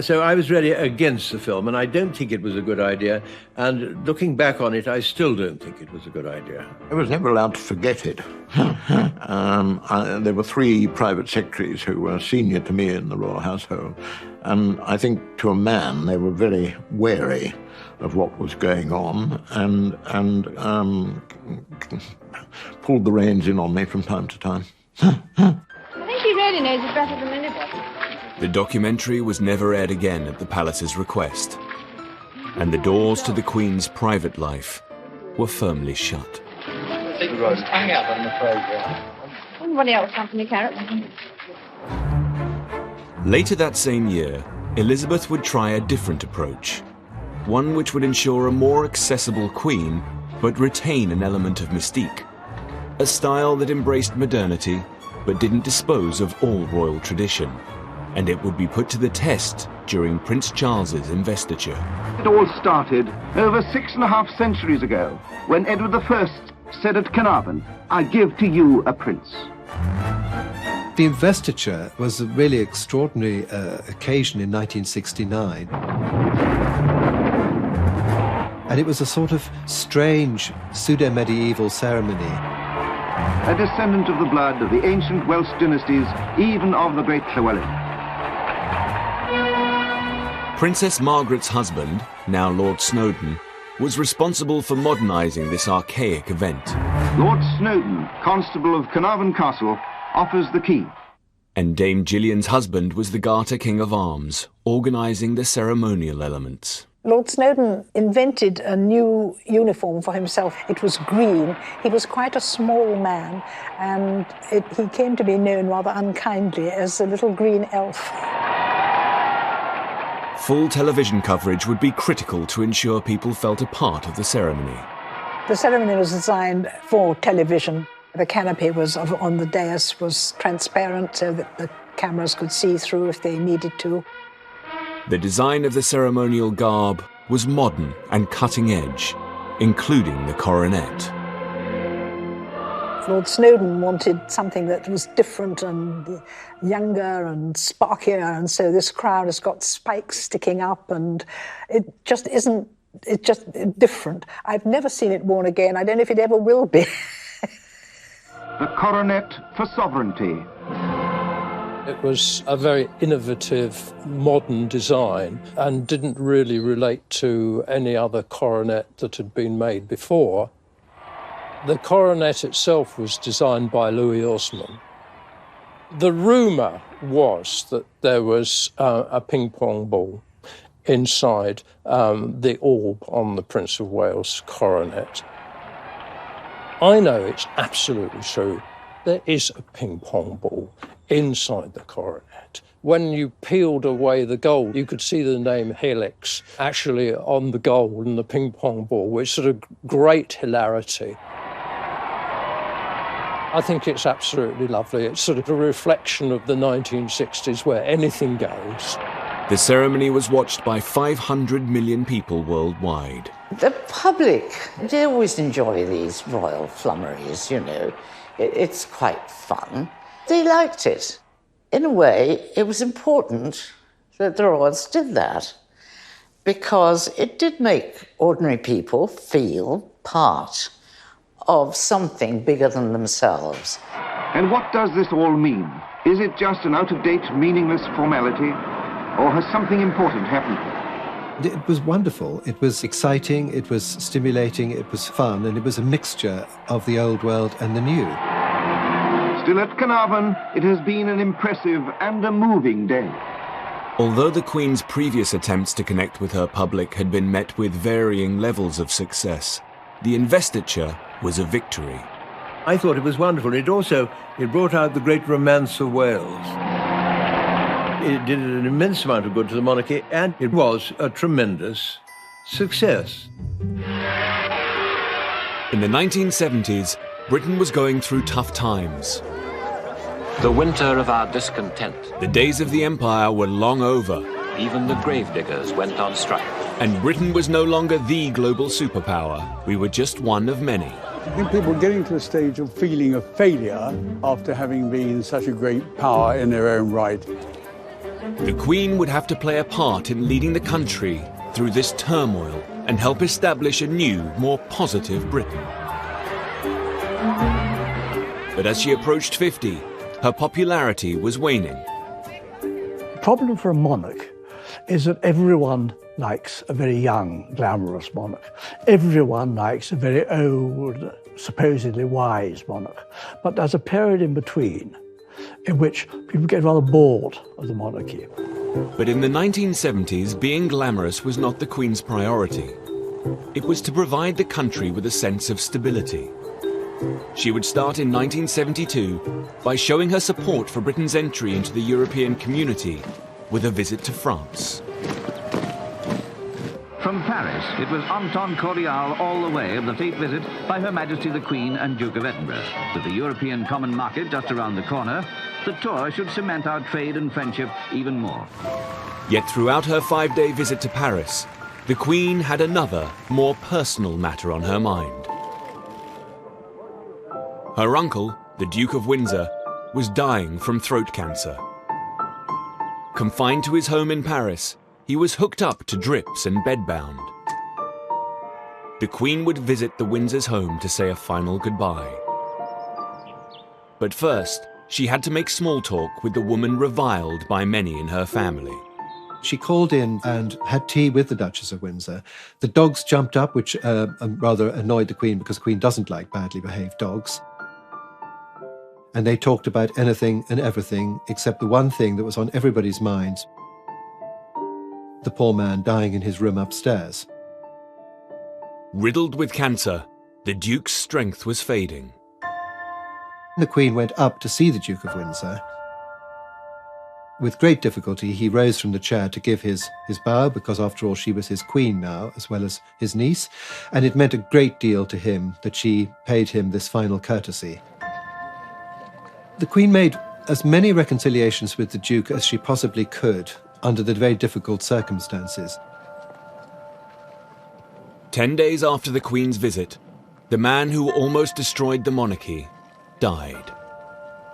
[SPEAKER 14] so I was really against the film, and I don't think it was a good idea. And looking back on it, I still don't think it was a good idea.
[SPEAKER 6] I was never allowed to forget it. There were 3 private secretaries who were senior to me in the royal household, and I think to a man they were very wary of what was going on and pulled the reins in on me from time to time.
[SPEAKER 5] I think he really knows it better than anybody.
[SPEAKER 1] The documentary was never aired again at the palace's request, and the doors to the Queen's private life were firmly shut.
[SPEAKER 5] I think Rose hang out on the programme. Anybody else company carrots?
[SPEAKER 1] Later that same year, Elizabeth would try a different approach, one which would ensure a more accessible Queen, but retain an element of mystique, a style that embraced modernity, but didn't dispose of all royal tradition. And it would be put to the test during Prince Charles's investiture.
[SPEAKER 15] It all started over 6.5 centuries ago, when Edward I said at Carnarvon, "I give to you a prince."
[SPEAKER 26] The investiture was a really extraordinary occasion in 1969. And it was a sort of strange pseudo-medieval ceremony.
[SPEAKER 15] A descendant of the blood of the ancient Welsh dynasties, even of the great Llywelyn.
[SPEAKER 1] Princess Margaret's husband, now Lord Snowdon, was responsible for modernising this archaic event.
[SPEAKER 15] Lord Snowdon, Constable of Carnarvon Castle, offers the key.
[SPEAKER 1] And Dame Gillian's husband was the Garter King of Arms, organising the ceremonial elements.
[SPEAKER 22] Lord Snowdon invented a new uniform for himself. It was green. He was quite a small man, and he came to be known rather unkindly as the little green elf.
[SPEAKER 1] Full television coverage would be critical to ensure people felt a part of the ceremony.
[SPEAKER 22] The ceremony was designed for television. The canopy on the dais was transparent so that the cameras could see through if they needed to.
[SPEAKER 1] The design of the ceremonial garb was modern and cutting edge, including the coronet.
[SPEAKER 22] Lord Snowdon wanted something that was different and younger and sparkier, and so this crown has got spikes sticking up, and it just isn't, it's just different. I've never seen it worn again. I don't know if it ever will be.
[SPEAKER 15] The coronet for sovereignty.
[SPEAKER 2] It was a very innovative, modern design and didn't really relate to any other coronet that had been made before. The coronet itself was designed by Louis Osman. The rumour was that there was a ping-pong ball inside the orb on the Prince of Wales coronet. I know it's absolutely true. There is a ping-pong ball inside the coronet. When you peeled away the gold, you could see the name Helix actually on the gold and the ping-pong ball, which sort of great hilarity. I think it's absolutely lovely. It's sort of a reflection of the 1960s where anything goes.
[SPEAKER 1] The ceremony was watched by 500 million people worldwide.
[SPEAKER 12] The public, they always enjoy these royal flummeries, you know. It's quite fun. They liked it. In a way, it was important that the royals did that because it did make ordinary people feel part of something bigger than themselves.
[SPEAKER 15] And what does this all mean? Is it just an out-of-date, meaningless formality, or has something important happened?
[SPEAKER 26] It was wonderful. It was exciting, it was stimulating, it was fun, and it was a mixture of the old world and the new.
[SPEAKER 15] Still at Carnarvon, it has been an impressive and a moving day.
[SPEAKER 1] Although the Queen's previous attempts to connect with her public had been met with varying levels of success, the investiture was a victory.
[SPEAKER 14] I thought it was wonderful. It brought out the great romance of Wales. It did an immense amount of good to the monarchy, and it was a tremendous success.
[SPEAKER 1] In the 1970s, Britain was going through tough times.
[SPEAKER 16] The winter of our discontent.
[SPEAKER 1] The days of the Empire were long over.
[SPEAKER 16] Even the gravediggers went on strike.
[SPEAKER 1] And Britain was no longer the global superpower. We were just one of many.
[SPEAKER 17] I think people are getting to a stage of feeling a failure after having been such a great power in their own right.
[SPEAKER 1] The Queen would have to play a part in leading the country through this turmoil and help establish a new, more positive Britain. But as she approached 50, her popularity was waning.
[SPEAKER 3] The problem for a monarch is that everyone likes a very young, glamorous monarch. Everyone likes a very old, supposedly wise monarch. But there's a period in between in which people get rather bored of the monarchy.
[SPEAKER 1] But in the 1970s, being glamorous was not the Queen's priority. It was to provide the country with a sense of stability. She would start in 1972 by showing her support for Britain's entry into the European community with a visit to France.
[SPEAKER 18] From Paris, it was en temps cordial all the way of the fleet visit by Her Majesty the Queen and Duke of Edinburgh. With the European common market just around the corner, the tour should cement our trade and friendship even more.
[SPEAKER 1] Yet throughout her 5-day visit to Paris, the Queen had another, more personal matter on her mind. Her uncle, the Duke of Windsor, was dying from throat cancer. Confined to his home in Paris, he was hooked up to drips and bedbound. The Queen would visit the Windsors' home to say a final goodbye. But first, she had to make small talk with the woman reviled by many in her family.
[SPEAKER 26] She called in and had tea with the Duchess of Windsor. The dogs jumped up, which rather annoyed the Queen because the Queen doesn't like badly behaved dogs. And they talked about anything and everything except the one thing that was on everybody's minds: the poor man dying in his room upstairs.
[SPEAKER 1] Riddled with cancer, the Duke's strength was fading.
[SPEAKER 26] The Queen went up to see the Duke of Windsor. With great difficulty, he rose from the chair to give his bow, because after all, she was his queen now, as well as his niece, and it meant a great deal to him that she paid him this final courtesy. The Queen made as many reconciliations with the Duke as she possibly could under the very difficult circumstances.
[SPEAKER 1] 10 days after the Queen's visit, the man who almost destroyed the monarchy died.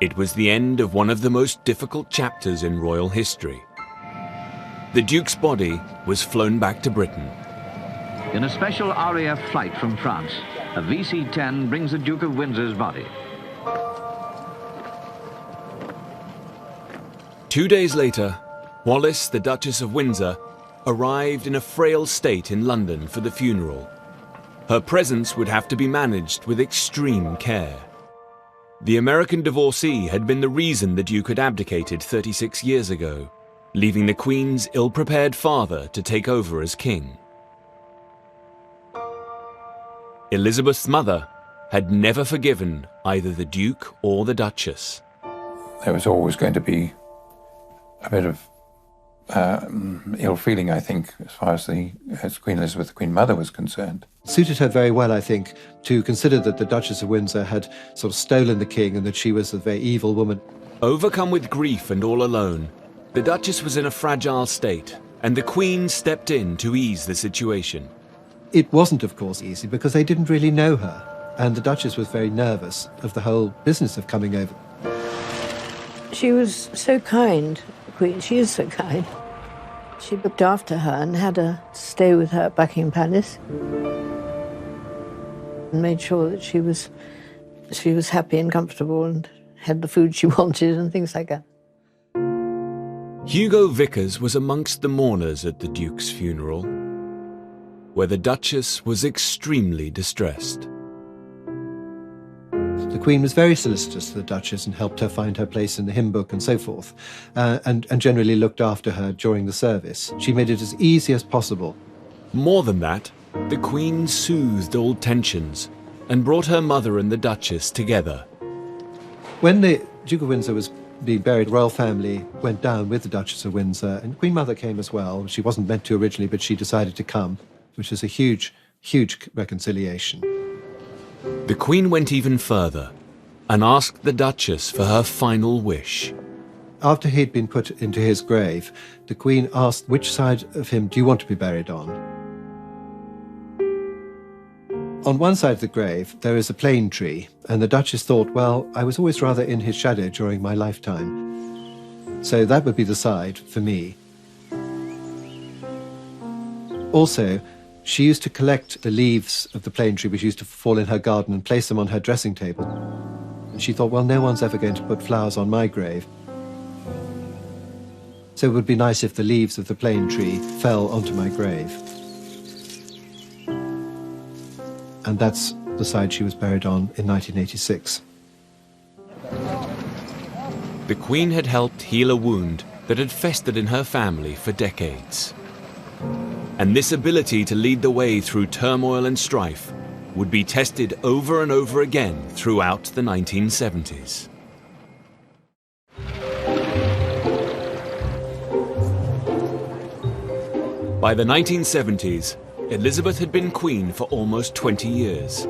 [SPEAKER 1] It was the end of one of the most difficult chapters in royal history. The Duke's body was flown back to Britain.
[SPEAKER 18] In a special RAF flight from France, a VC-10 brings the Duke of Windsor's body.
[SPEAKER 1] 2 days later, Wallis, the Duchess of Windsor, arrived in a frail state in London for the funeral. Her presence would have to be managed with extreme care. The American divorcee had been the reason the Duke had abdicated 36 years ago, leaving the Queen's ill-prepared father to take over as king. Elizabeth's mother had never forgiven either the Duke or the Duchess.
[SPEAKER 10] There was always going to be a bit of ill feeling, I think, as Queen Elizabeth, the Queen Mother, was concerned.
[SPEAKER 26] It suited her very well, I think, to consider that the Duchess of Windsor had sort of stolen the king and that she was a very evil woman.
[SPEAKER 1] Overcome with grief and all alone, the Duchess was in a fragile state, and the Queen stepped in to ease the situation.
[SPEAKER 26] It wasn't, of course, easy because they didn't really know her, and the Duchess was very nervous of the whole business of coming over.
[SPEAKER 8] She was so kind, the Queen. She is so kind. She looked after her and had her stay with her at Buckingham Palace and made sure that she was happy and comfortable and had the food she wanted and things like that.
[SPEAKER 1] Hugo Vickers was amongst the mourners at the Duke's funeral, where the Duchess was extremely distressed.
[SPEAKER 26] The Queen was very solicitous to the Duchess and helped her find her place in the hymn book and so forth, and generally looked after her during the service. She made it as easy as possible.
[SPEAKER 1] More than that, the Queen soothed old tensions and brought her mother and the Duchess together.
[SPEAKER 26] When the Duke of Windsor was being buried, the royal family went down with the Duchess of Windsor, and Queen Mother came as well. She wasn't meant to originally, but she decided to come, which is a huge, huge reconciliation.
[SPEAKER 1] The Queen went even further and asked the Duchess for her final wish.
[SPEAKER 26] After he'd been put into his grave, the Queen asked, which side of him do you want to be buried on? On one side of the grave, there is a plane tree, and the Duchess thought, well, I was always rather in his shadow during my lifetime, so that would be the side for me. Also, she used to collect the leaves of the plane tree which used to fall in her garden and place them on her dressing table. And she thought, well, no one's ever going to put flowers on my grave. So it would be nice if the leaves of the plane tree fell onto my grave. And that's the side she was buried on in 1986.
[SPEAKER 1] The Queen had helped heal a wound that had festered in her family for decades. And this ability to lead the way through turmoil and strife would be tested over and over again throughout the 1970s. By the 1970s, Elizabeth had been Queen for almost 20 years.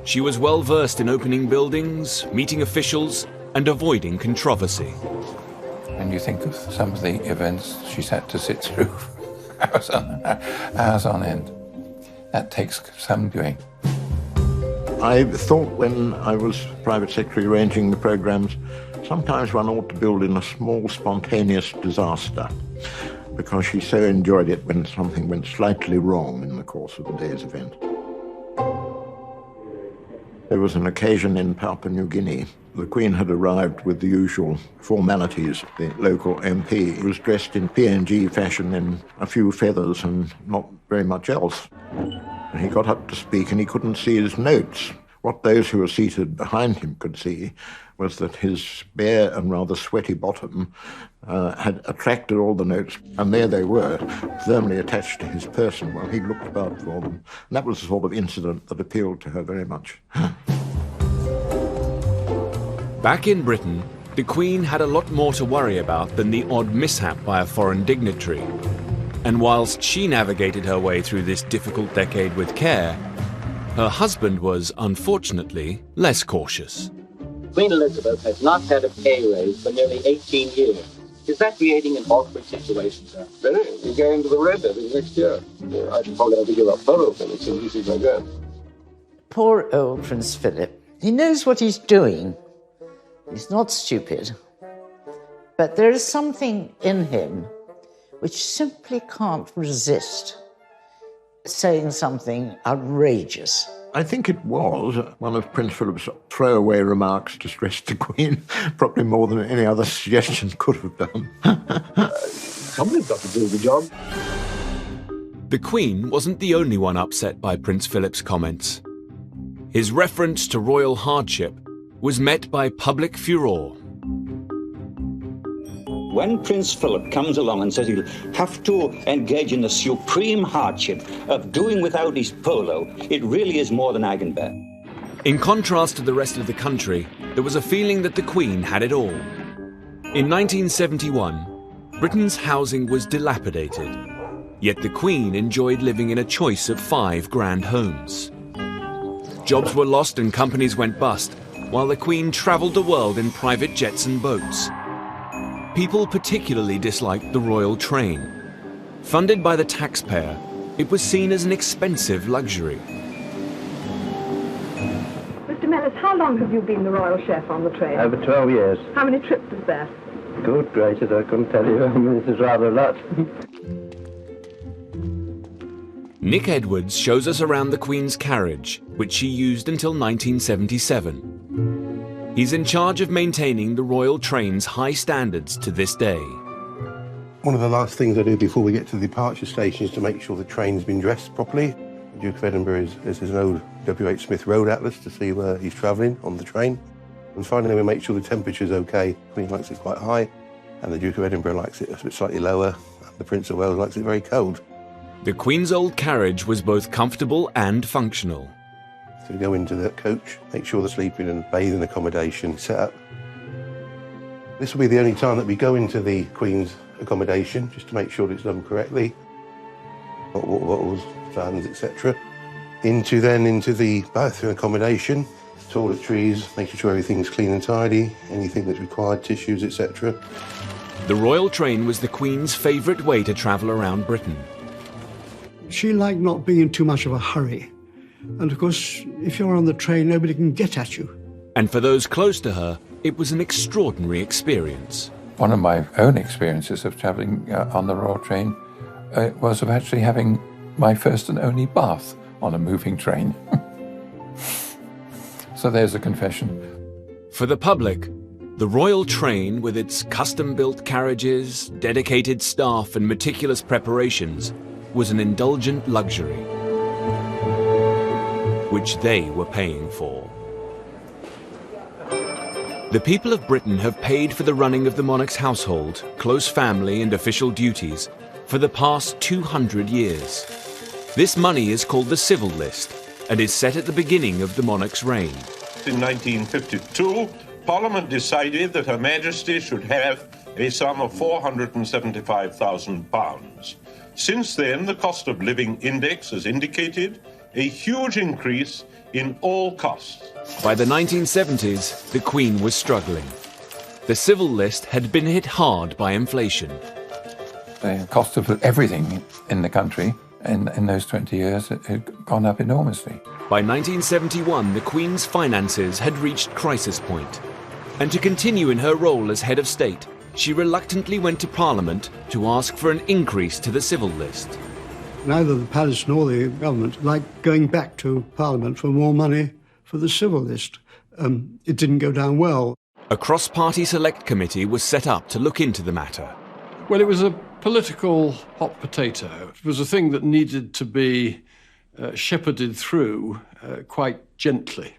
[SPEAKER 1] She was well versed in opening buildings, meeting officials, and avoiding controversy.
[SPEAKER 10] When you think of some of the events she's had to sit through, hours on end, that takes some doing.
[SPEAKER 6] I thought when I was private secretary arranging the programs, sometimes one ought to build in a small spontaneous disaster, because she so enjoyed it when something went slightly wrong in the course of the day's event. There was an occasion in Papua New Guinea. The Queen had arrived with the usual formalities. The local MP was dressed in PNG fashion in a few feathers and not very much else. And he got up to speak and he couldn't see his notes. What those who were seated behind him could see was that his bare and rather sweaty bottom had attracted all the notes, and there they were, firmly attached to his person while he looked about for them. And that was the sort of incident that appealed to her very much.
[SPEAKER 1] Back in Britain, the Queen had a lot more to worry about than the odd mishap by a foreign dignitary. And whilst she navigated her way through this difficult decade with care, her husband was, unfortunately, less cautious.
[SPEAKER 11] Queen Elizabeth has not had a pay raise for nearly 18 years. Is that creating an awkward situation, sir?
[SPEAKER 19] Very. We're going to the Red Levy next year. I should probably have to give up photo finish and this is like that.
[SPEAKER 12] Poor old Prince Philip. He knows what he's doing. He's not stupid. But there is something in him which simply can't resist saying something outrageous.
[SPEAKER 6] I think it was one of Prince Philip's throwaway remarks to stress the Queen, probably more than any other suggestion could have done.
[SPEAKER 19] Somebody's got to do the job.
[SPEAKER 1] The Queen wasn't the only one upset by Prince Philip's comments. His reference to royal hardship was met by public furore.
[SPEAKER 20] When Prince Philip comes along and says he'll have to engage in the supreme hardship of doing without his polo, it really is more than I can bear.
[SPEAKER 1] In contrast to the rest of the country, there was a feeling that the Queen had it all. In 1971, Britain's housing was dilapidated, yet the Queen enjoyed living in a choice of 5 grand homes. Jobs were lost and companies went bust, while the Queen travelled the world in private jets and boats. People particularly disliked the royal train. Funded by the taxpayer, it was seen as an expensive luxury.
[SPEAKER 21] Mr. Mellis, how long have you been the royal chef on the train?
[SPEAKER 23] Over 12 years.
[SPEAKER 21] How many trips is that?
[SPEAKER 23] Good gracious, I couldn't tell you. I mean, this is rather a lot.
[SPEAKER 1] Nick Edwards shows us around the Queen's carriage, which she used until 1977. He's in charge of maintaining the royal train's high standards to this day.
[SPEAKER 24] One of the last things I do before we get to the departure station is to make sure the train's been dressed properly. The Duke of Edinburgh is an old W.H. Smith road atlas to see where he's travelling on the train. And finally we make sure the temperature's okay. The Queen likes it quite high, and the Duke of Edinburgh likes it a bit slightly lower, and the Prince of Wales likes it very cold.
[SPEAKER 1] The Queen's old carriage was both comfortable and functional.
[SPEAKER 24] So we go into the coach, make sure the sleeping and bathing accommodation set up. This will be the only time that we go into the Queen's accommodation, just to make sure it's done correctly. Hot water bottles, fans, etc. Into the bathroom accommodation, toiletries, making sure everything's clean and tidy, anything that's required, tissues, etc.
[SPEAKER 1] The royal train was the Queen's favourite way to travel around Britain.
[SPEAKER 3] She liked not being in too much of a hurry. And of course, if you're on the train, nobody can get at you.
[SPEAKER 1] And for those close to her, it was an extraordinary experience.
[SPEAKER 10] One of my own experiences of travelling on the royal train was of actually having my first and only bath on a moving train. So there's a confession.
[SPEAKER 1] For the public, the royal train, with its custom-built carriages, dedicated staff and meticulous preparations, was an indulgent luxury, which they were paying for. The people of Britain have paid for the running of the monarch's household, close family and official duties for the past 200 years. This money is called the civil list and is set at the beginning of the monarch's reign.
[SPEAKER 27] In 1952, Parliament decided that Her Majesty should have a sum of £475,000. Since then, the cost of living index has indicated a huge increase in all costs.
[SPEAKER 1] By the 1970s, the Queen was struggling. The civil list had been hit hard by inflation.
[SPEAKER 10] The cost of everything in the country in those 20 years had gone up enormously.
[SPEAKER 1] By 1971, the Queen's finances had reached crisis point. And to continue in her role as head of state, she reluctantly went to Parliament to ask for an increase to the civil list.
[SPEAKER 3] Neither the palace nor the government liked going back to Parliament for more money for the civil list. It didn't go down well.
[SPEAKER 1] A cross-party select committee was set up to look into the matter.
[SPEAKER 2] Well, it was a political hot potato. It was a thing that needed to be shepherded through quite gently.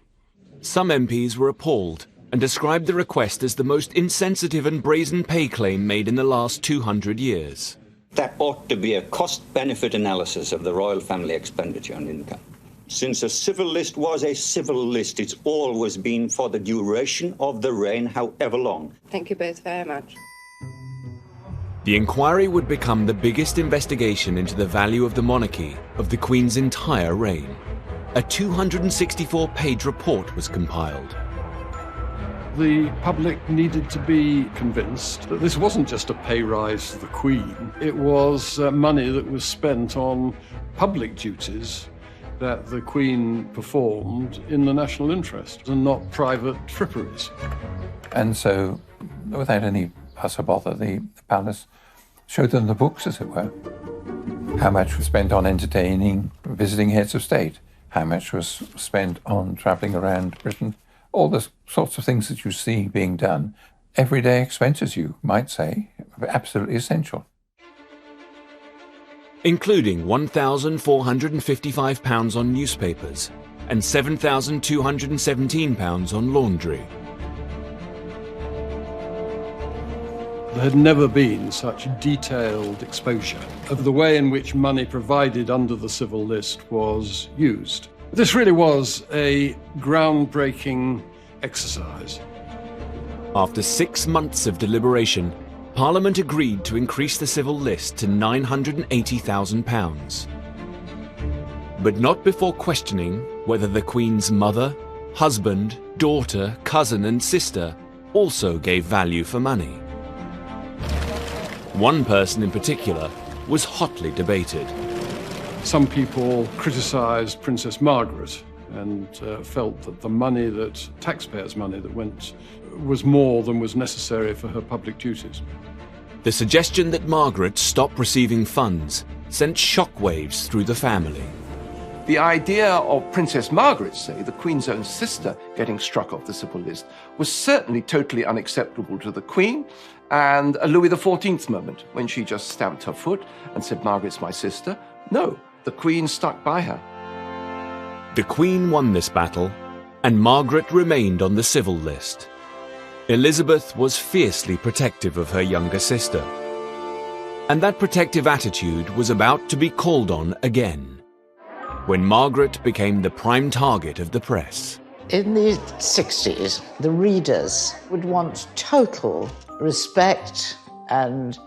[SPEAKER 1] Some MPs were appalled and described the request as the most insensitive and brazen pay claim made in the last 200 years.
[SPEAKER 20] There ought to be a cost-benefit analysis of the royal family expenditure and income. Since a civil list was a civil list, it's always been for the duration of the reign, however long.
[SPEAKER 21] Thank you both very much.
[SPEAKER 1] The inquiry would become the biggest investigation into the value of the monarchy of the Queen's entire reign. A 264-page report was compiled.
[SPEAKER 2] the public needed to be convinced that this wasn't just a pay rise to the Queen. It was money that was spent on public duties that the Queen performed in the national interest and not private fripperies.
[SPEAKER 10] And so, without any fuss or bother, the palace showed them the books, as it were. How much was spent on entertaining, visiting heads of state? How much was spent on travelling around Britain? All the sorts of things that you see being done. Everyday expenses, you might say, absolutely essential.
[SPEAKER 1] Including £1,455 on newspapers and £7,217 on laundry.
[SPEAKER 2] There had never been such detailed exposure of the way in which money provided under the civil list was used. This really was a groundbreaking exercise.
[SPEAKER 1] After 6 months of deliberation, Parliament agreed to increase the civil list to £980,000. But not before questioning whether the Queen's mother, husband, daughter, cousin and sister also gave value for money. One person in particular was hotly debated.
[SPEAKER 2] Some people criticised Princess Margaret and felt that the money that, taxpayers' money that went, was more than was necessary for her public duties.
[SPEAKER 1] The suggestion that Margaret stop receiving funds sent shockwaves through the family.
[SPEAKER 4] The idea of Princess Margaret, say, the Queen's own sister, getting struck off the civil list was certainly totally unacceptable to the Queen, and a Louis XIV moment when she just stamped her foot and said, "Margaret's my sister." No, the Queen stuck by her.
[SPEAKER 1] The Queen won this battle, and Margaret remained on the civil list. Elizabeth was fiercely protective of her younger sister. And that protective attitude was about to be called on again, when Margaret became the prime target of the press.
[SPEAKER 12] In the 60s, the readers would want total respect and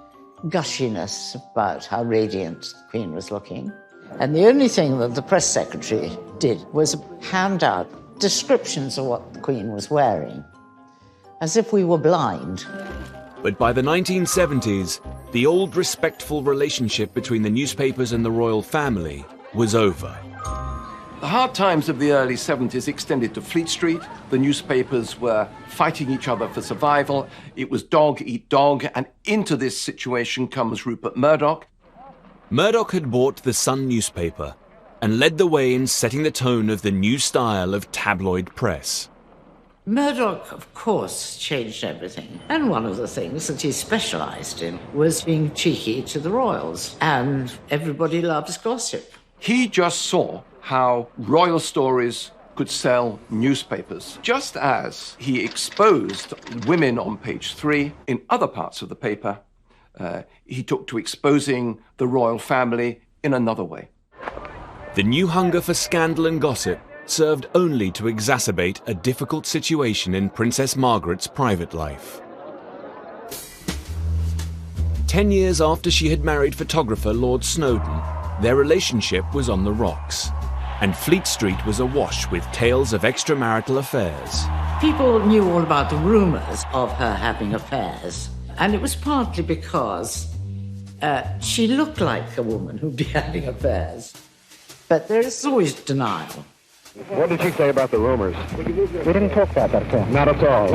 [SPEAKER 12] gushiness about how radiant the Queen was looking. And the only thing that the press secretary did was hand out descriptions of what the Queen was wearing, as if we were blind.
[SPEAKER 1] But by the 1970s, the old respectful relationship between the newspapers and the royal family was over.
[SPEAKER 4] The hard times of the early 70s extended to Fleet Street. The newspapers were fighting each other for survival. It was dog eat dog, and into this situation comes Rupert Murdoch.
[SPEAKER 1] Murdoch had bought the Sun newspaper and led the way in setting the tone of the new style of tabloid press.
[SPEAKER 12] Murdoch, of course, changed everything. And one of the things that he specialised in was being cheeky to the royals. And everybody loves gossip.
[SPEAKER 4] He just saw how royal stories could sell newspapers. Just as he exposed women on page 3 in other parts of the paper, he took to exposing the royal family in another way.
[SPEAKER 1] The new hunger for scandal and gossip served only to exacerbate a difficult situation in Princess Margaret's private life. 10 years after she had married photographer Lord Snowdon, their relationship was on the rocks, and Fleet Street was awash with tales of extramarital affairs.
[SPEAKER 12] People knew all about the rumours of her having affairs, and it was partly because she looked like a woman who'd be having affairs. But there is always denial.
[SPEAKER 23] What did she say about the rumors? We didn't talk about that at all. Not at all.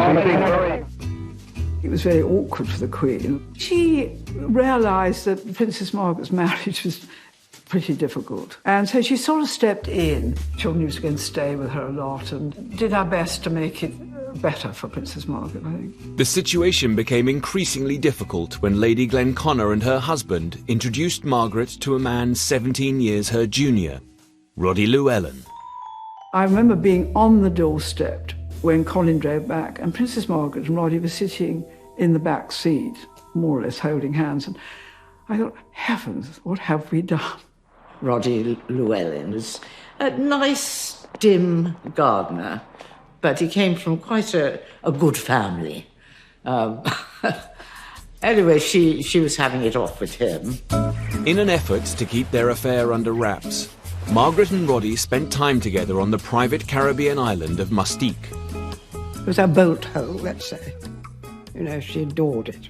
[SPEAKER 5] It was very awkward for the Queen. She realised that Princess Margaret's marriage was pretty difficult. And so she sort of stepped in. Children used to go and stay with her a lot and did our best to make it better for Princess Margaret, I think.
[SPEAKER 1] The situation became increasingly difficult when Lady Glenconner and her husband introduced Margaret to a man 17 years her junior, Roddy Llewellyn.
[SPEAKER 5] I remember being on the doorstep when Colin drove back, and Princess Margaret and Roddy were sitting in the back seat, more or less holding hands, and I thought, heavens, what have we done?
[SPEAKER 12] Roddy Llewellyn was a nice, dim gardener, but he came from quite a good family. Anyway, she was having it off with him.
[SPEAKER 1] In an effort to keep their affair under wraps, Margaret and Roddy spent time together on the private Caribbean island of Mustique.
[SPEAKER 7] It was her bolt hole, let's say. You know, she adored it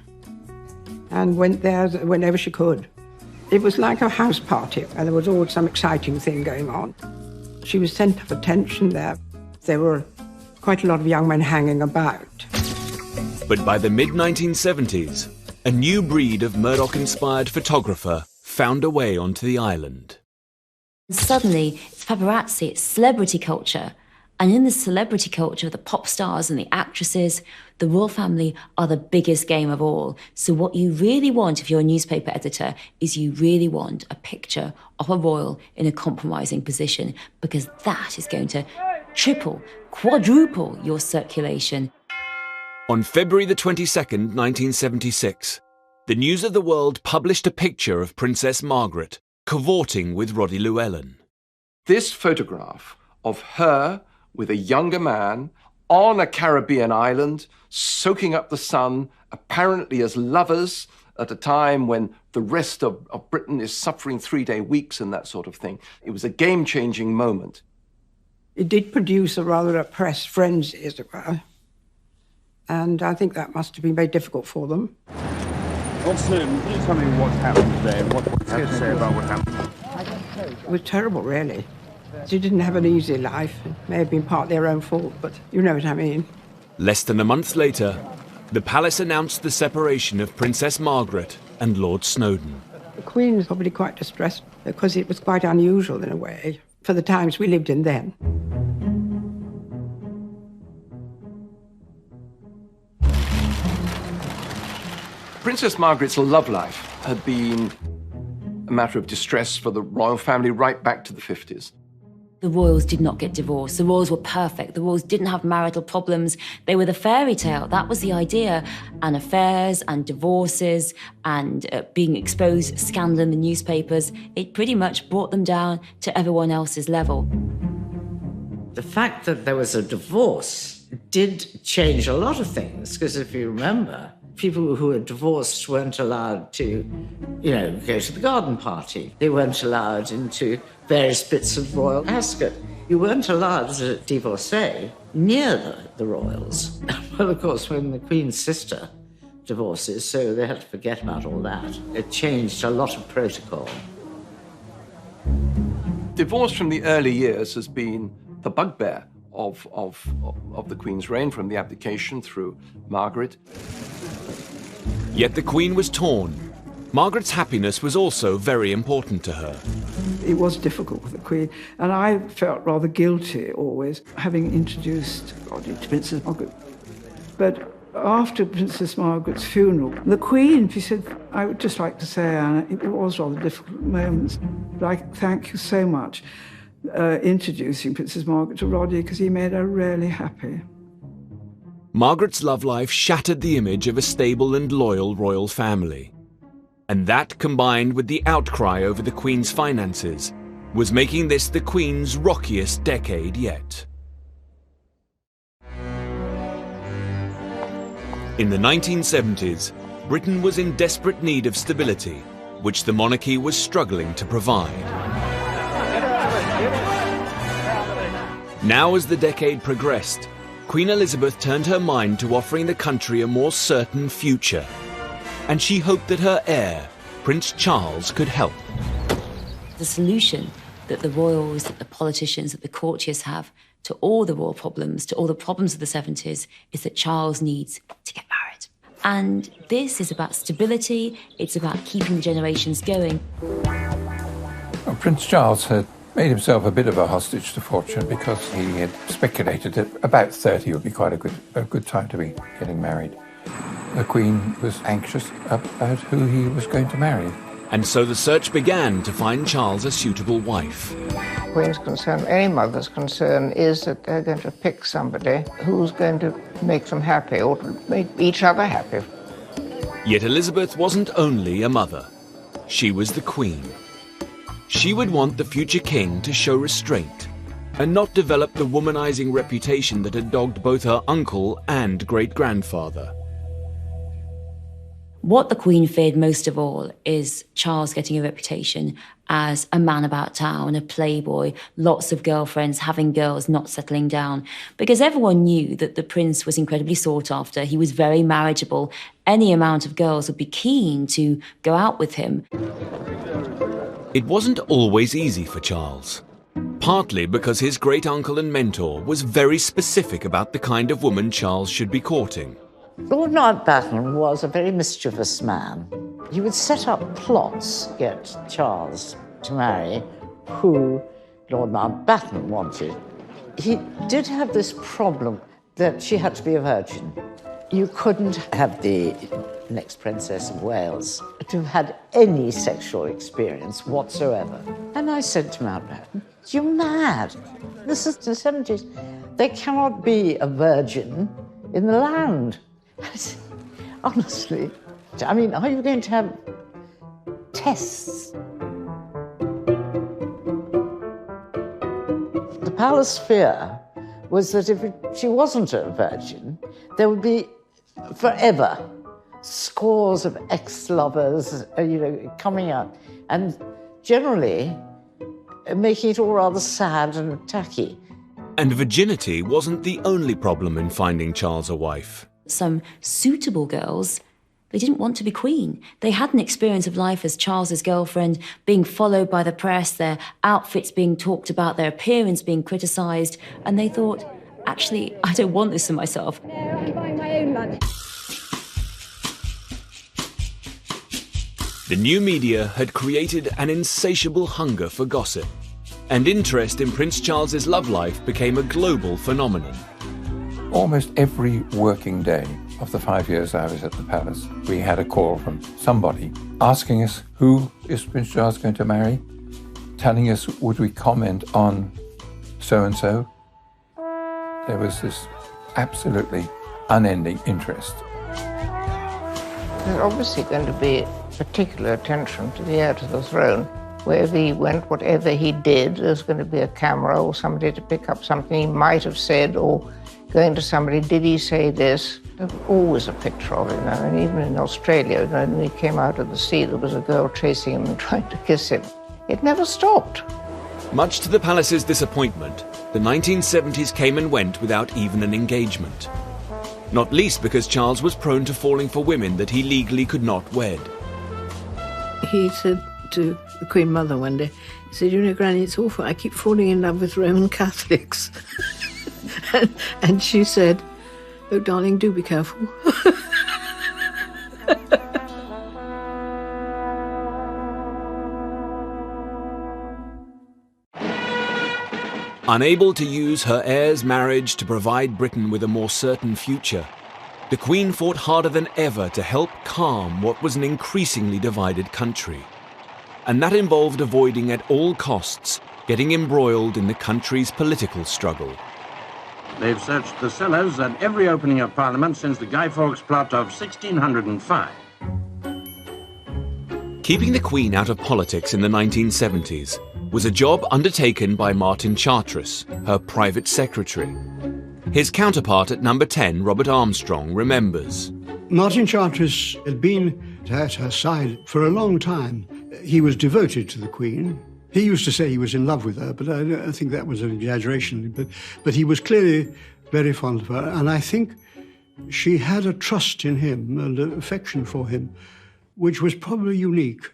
[SPEAKER 7] and went there whenever she could. It was like a house party, and there was always some exciting thing going on. She was centre of attention there. There were quite a lot of young men hanging about.
[SPEAKER 1] But by the mid-1970s, a new breed of Murdoch-inspired photographer found a way onto the island.
[SPEAKER 9] Suddenly, it's paparazzi, it's celebrity culture. And in the celebrity culture, the pop stars and the actresses, the royal family are the biggest game of all. So what you really want if you're a newspaper editor is you really want a picture of a royal in a compromising position, because that is going to triple, quadruple your circulation.
[SPEAKER 1] On February the 22nd, 1976, the News of the World published a picture of Princess Margaret cavorting with Roddy Llewellyn.
[SPEAKER 4] This photograph of her with a younger man on a Caribbean island, soaking up the sun, apparently as lovers at a time when the rest of Britain is suffering 3-day weeks and that sort of thing. It was a game-changing moment.
[SPEAKER 7] It did produce a rather a press frenzy, as it were. And I think that must have been very difficult for them.
[SPEAKER 23] Lord Snowden, can you tell me what's happened today and what you have to say about what happened?
[SPEAKER 7] It was terrible, really. She didn't have an easy life. It may have been part their own fault, but you know what I mean.
[SPEAKER 1] Less than a month later, the palace announced the separation of Princess Margaret and Lord Snowden.
[SPEAKER 7] The Queen was probably quite distressed because it was quite unusual in a way for the times we lived in then.
[SPEAKER 4] Princess Margaret's love life had been a matter of distress for the royal family right back to the 50s.
[SPEAKER 9] The royals did not get divorced. The royals were perfect. The royals didn't have marital problems. They were the fairy tale. That was the idea. And affairs and divorces and being exposed, scandal in the newspapers, it pretty much brought them down to everyone else's level.
[SPEAKER 12] The fact that there was a divorce did change a lot of things, because if you remember, people who were divorced weren't allowed to, go to the garden party. They weren't allowed into various bits of royal ascot. You weren't allowed as a divorcee near the royals. Well, of course, when the Queen's sister divorces, so they had to forget about all that. It changed a lot of protocol.
[SPEAKER 4] Divorce from the early years has been the bugbear of the Queen's reign, from the abdication through Margaret.
[SPEAKER 1] Yet the Queen was torn. Margaret's happiness was also very important to her.
[SPEAKER 5] It was difficult with the Queen, and I felt rather guilty always, having introduced Roddy to Princess Margaret. But after Princess Margaret's funeral, the Queen, she said, I would just like to say, Anna, it was rather difficult moments, but I thank you so much introducing Princess Margaret to Roddy, because he made her really happy.
[SPEAKER 1] Margaret's love life shattered the image of a stable and loyal royal family. And that, combined with the outcry over the Queen's finances, was making this the Queen's rockiest decade yet. In the 1970s, Britain was in desperate need of stability, which the monarchy was struggling to provide. Now, as the decade progressed, Queen Elizabeth turned her mind to offering the country a more certain future, and she hoped that her heir, Prince Charles, could help.
[SPEAKER 9] The solution that the royals, that the politicians, that the courtiers have to all the royal problems, to all the problems of the 70s, is that Charles needs to get married. And this is about stability, it's about keeping the generations going.
[SPEAKER 10] Well, Prince Charles had made himself a bit of a hostage to fortune because he had speculated that about 30 would be quite a good time to be getting married. The Queen was anxious about who he was going to marry.
[SPEAKER 1] And so the search began to find Charles a suitable wife.
[SPEAKER 13] The Queen's concern, any mother's concern, is that they're going to pick somebody who's going to make them happy or to make each other happy.
[SPEAKER 1] Yet Elizabeth wasn't only a mother. She was the Queen. She would want the future king to show restraint and not develop the womanizing reputation that had dogged both her uncle and great-grandfather.
[SPEAKER 9] What the Queen feared most of all is Charles getting a reputation as a man about town, a playboy, lots of girlfriends, having girls, not settling down. Because everyone knew that the prince was incredibly sought after. He was very marriageable. Any amount of girls would be keen to go out with him.
[SPEAKER 1] It wasn't always easy for Charles. Partly because his great-uncle and mentor was very specific about the kind of woman Charles should be courting.
[SPEAKER 12] Lord Mountbatten was a very mischievous man. He would set up plots to get Charles to marry who Lord Mountbatten wanted. He did have this problem that she had to be a virgin. You couldn't have the next Princess of Wales to have had any sexual experience whatsoever. And I said to Mountbatten, "You're mad. This is the 70s. There cannot be a virgin in the land." I said, honestly, I mean, are you going to have tests? The palace fear was that if she wasn't a virgin, there would be forever scores of ex-lovers, coming out, and generally making it all rather sad and tacky.
[SPEAKER 1] And virginity wasn't the only problem in finding Charles a wife.
[SPEAKER 9] Some suitable girls, they didn't want to be queen. They had an experience of life as Charles's girlfriend, being followed by the press, their outfits being talked about, their appearance being criticised, and they thought, actually, I don't want this for myself.
[SPEAKER 21] I'm buying my own lunch.
[SPEAKER 1] The new media had created an insatiable hunger for gossip, and interest in Prince Charles's love life became a global phenomenon.
[SPEAKER 10] Almost every working day of the 5 years I was at the palace, we had a call from somebody asking us who is Prince Charles going to marry, telling us would we comment on so-and-so. There was this absolutely unending interest.
[SPEAKER 13] There's obviously going to be particular attention to the heir to the throne. Wherever he went, whatever he did, there's going to be a camera or somebody to pick up something he might have said, or going to somebody, did he say this? There's always a picture of him. And even in Australia, when he came out of the sea, there was a girl chasing him and trying to kiss him. It never stopped.
[SPEAKER 1] Much to the palace's disappointment, the 1970s came and went without even an engagement. Not least because Charles was prone to falling for women that he legally could not wed.
[SPEAKER 8] He said to the Queen Mother one day, he said, "You know, Granny, it's awful. I keep falling in love with Roman Catholics." And she said, "Oh, darling, do be careful."
[SPEAKER 1] Unable to use her heir's marriage to provide Britain with a more certain future, the Queen fought harder than ever to help calm what was an increasingly divided country. And that involved avoiding at all costs getting embroiled in the country's political struggle.
[SPEAKER 14] They've searched the cellars at every opening of Parliament since the Guy Fawkes plot of 1605.
[SPEAKER 1] Keeping the Queen out of politics in the 1970s was a job undertaken by Martin Chartres, her private secretary. His counterpart at number 10, Robert Armstrong, remembers.
[SPEAKER 3] Martin Chartres had been at her side for a long time. He was devoted to the Queen. He used to say he was in love with her, but I think that was an exaggeration. But he was clearly very fond of her, and I think she had a trust in him and an affection for him, which was probably unique.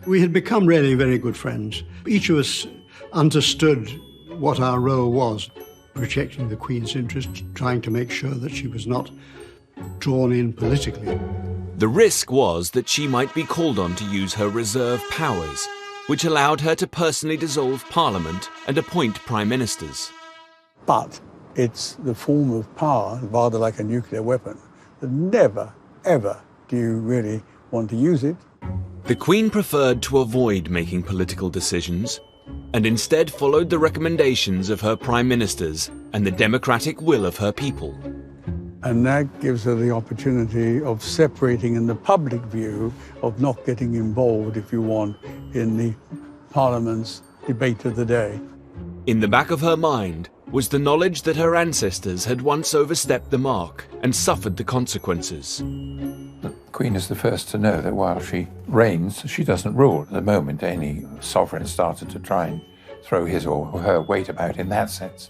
[SPEAKER 3] We had become really very good friends. Each of us understood what our role was, protecting the Queen's interest, trying to make sure that she was not drawn in politically.
[SPEAKER 1] The risk was that she might be called on to use her reserve powers, which allowed her to personally dissolve Parliament and appoint Prime Ministers.
[SPEAKER 15] But it's the form of power, rather like a nuclear weapon, that never, ever do you really want to use it.
[SPEAKER 1] The Queen preferred to avoid making political decisions and instead followed the recommendations of her Prime Ministers and the democratic will of her people.
[SPEAKER 15] And that gives her the opportunity of separating in the public view, of not getting involved, if you want, in the Parliament's debate of the day.
[SPEAKER 1] In the back of her mind was the knowledge that her ancestors had once overstepped the mark and suffered the consequences.
[SPEAKER 10] The Queen is the first to know that while she reigns, she doesn't rule. The moment any sovereign started to try and throw his or her weight about in that sense,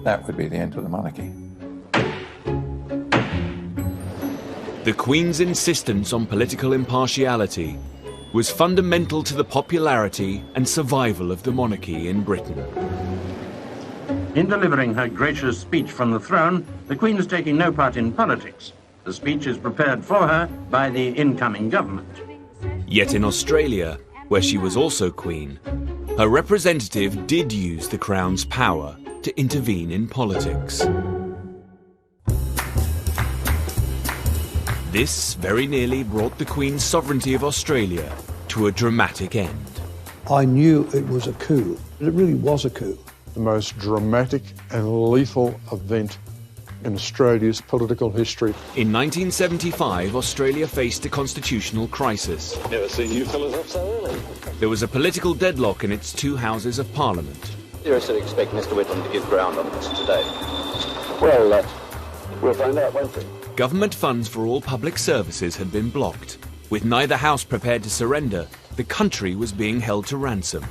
[SPEAKER 10] that would be the end of the monarchy.
[SPEAKER 1] The Queen's insistence on political impartiality was fundamental to the popularity and survival of the monarchy in Britain.
[SPEAKER 14] In delivering her gracious speech from the throne, the Queen is taking no part in politics. The speech is prepared for her by the incoming government.
[SPEAKER 1] Yet in Australia, where she was also Queen, her representative did use the Crown's power to intervene in politics. This very nearly brought the Queen's sovereignty of Australia to a dramatic end.
[SPEAKER 15] I knew it was a coup. It really was a coup.
[SPEAKER 11] The most dramatic and lethal event in Australia's political history.
[SPEAKER 1] In 1975, Australia faced a constitutional crisis.
[SPEAKER 19] Never seen you fellas up so early.
[SPEAKER 1] There was a political deadlock in its two houses of Parliament.
[SPEAKER 16] Seriously expect Mr. Whitlam to give ground on this today?
[SPEAKER 19] Well, we'll find out, won't we?
[SPEAKER 1] Government funds for all public services had been blocked. With neither house prepared to surrender, the country was being held to ransom.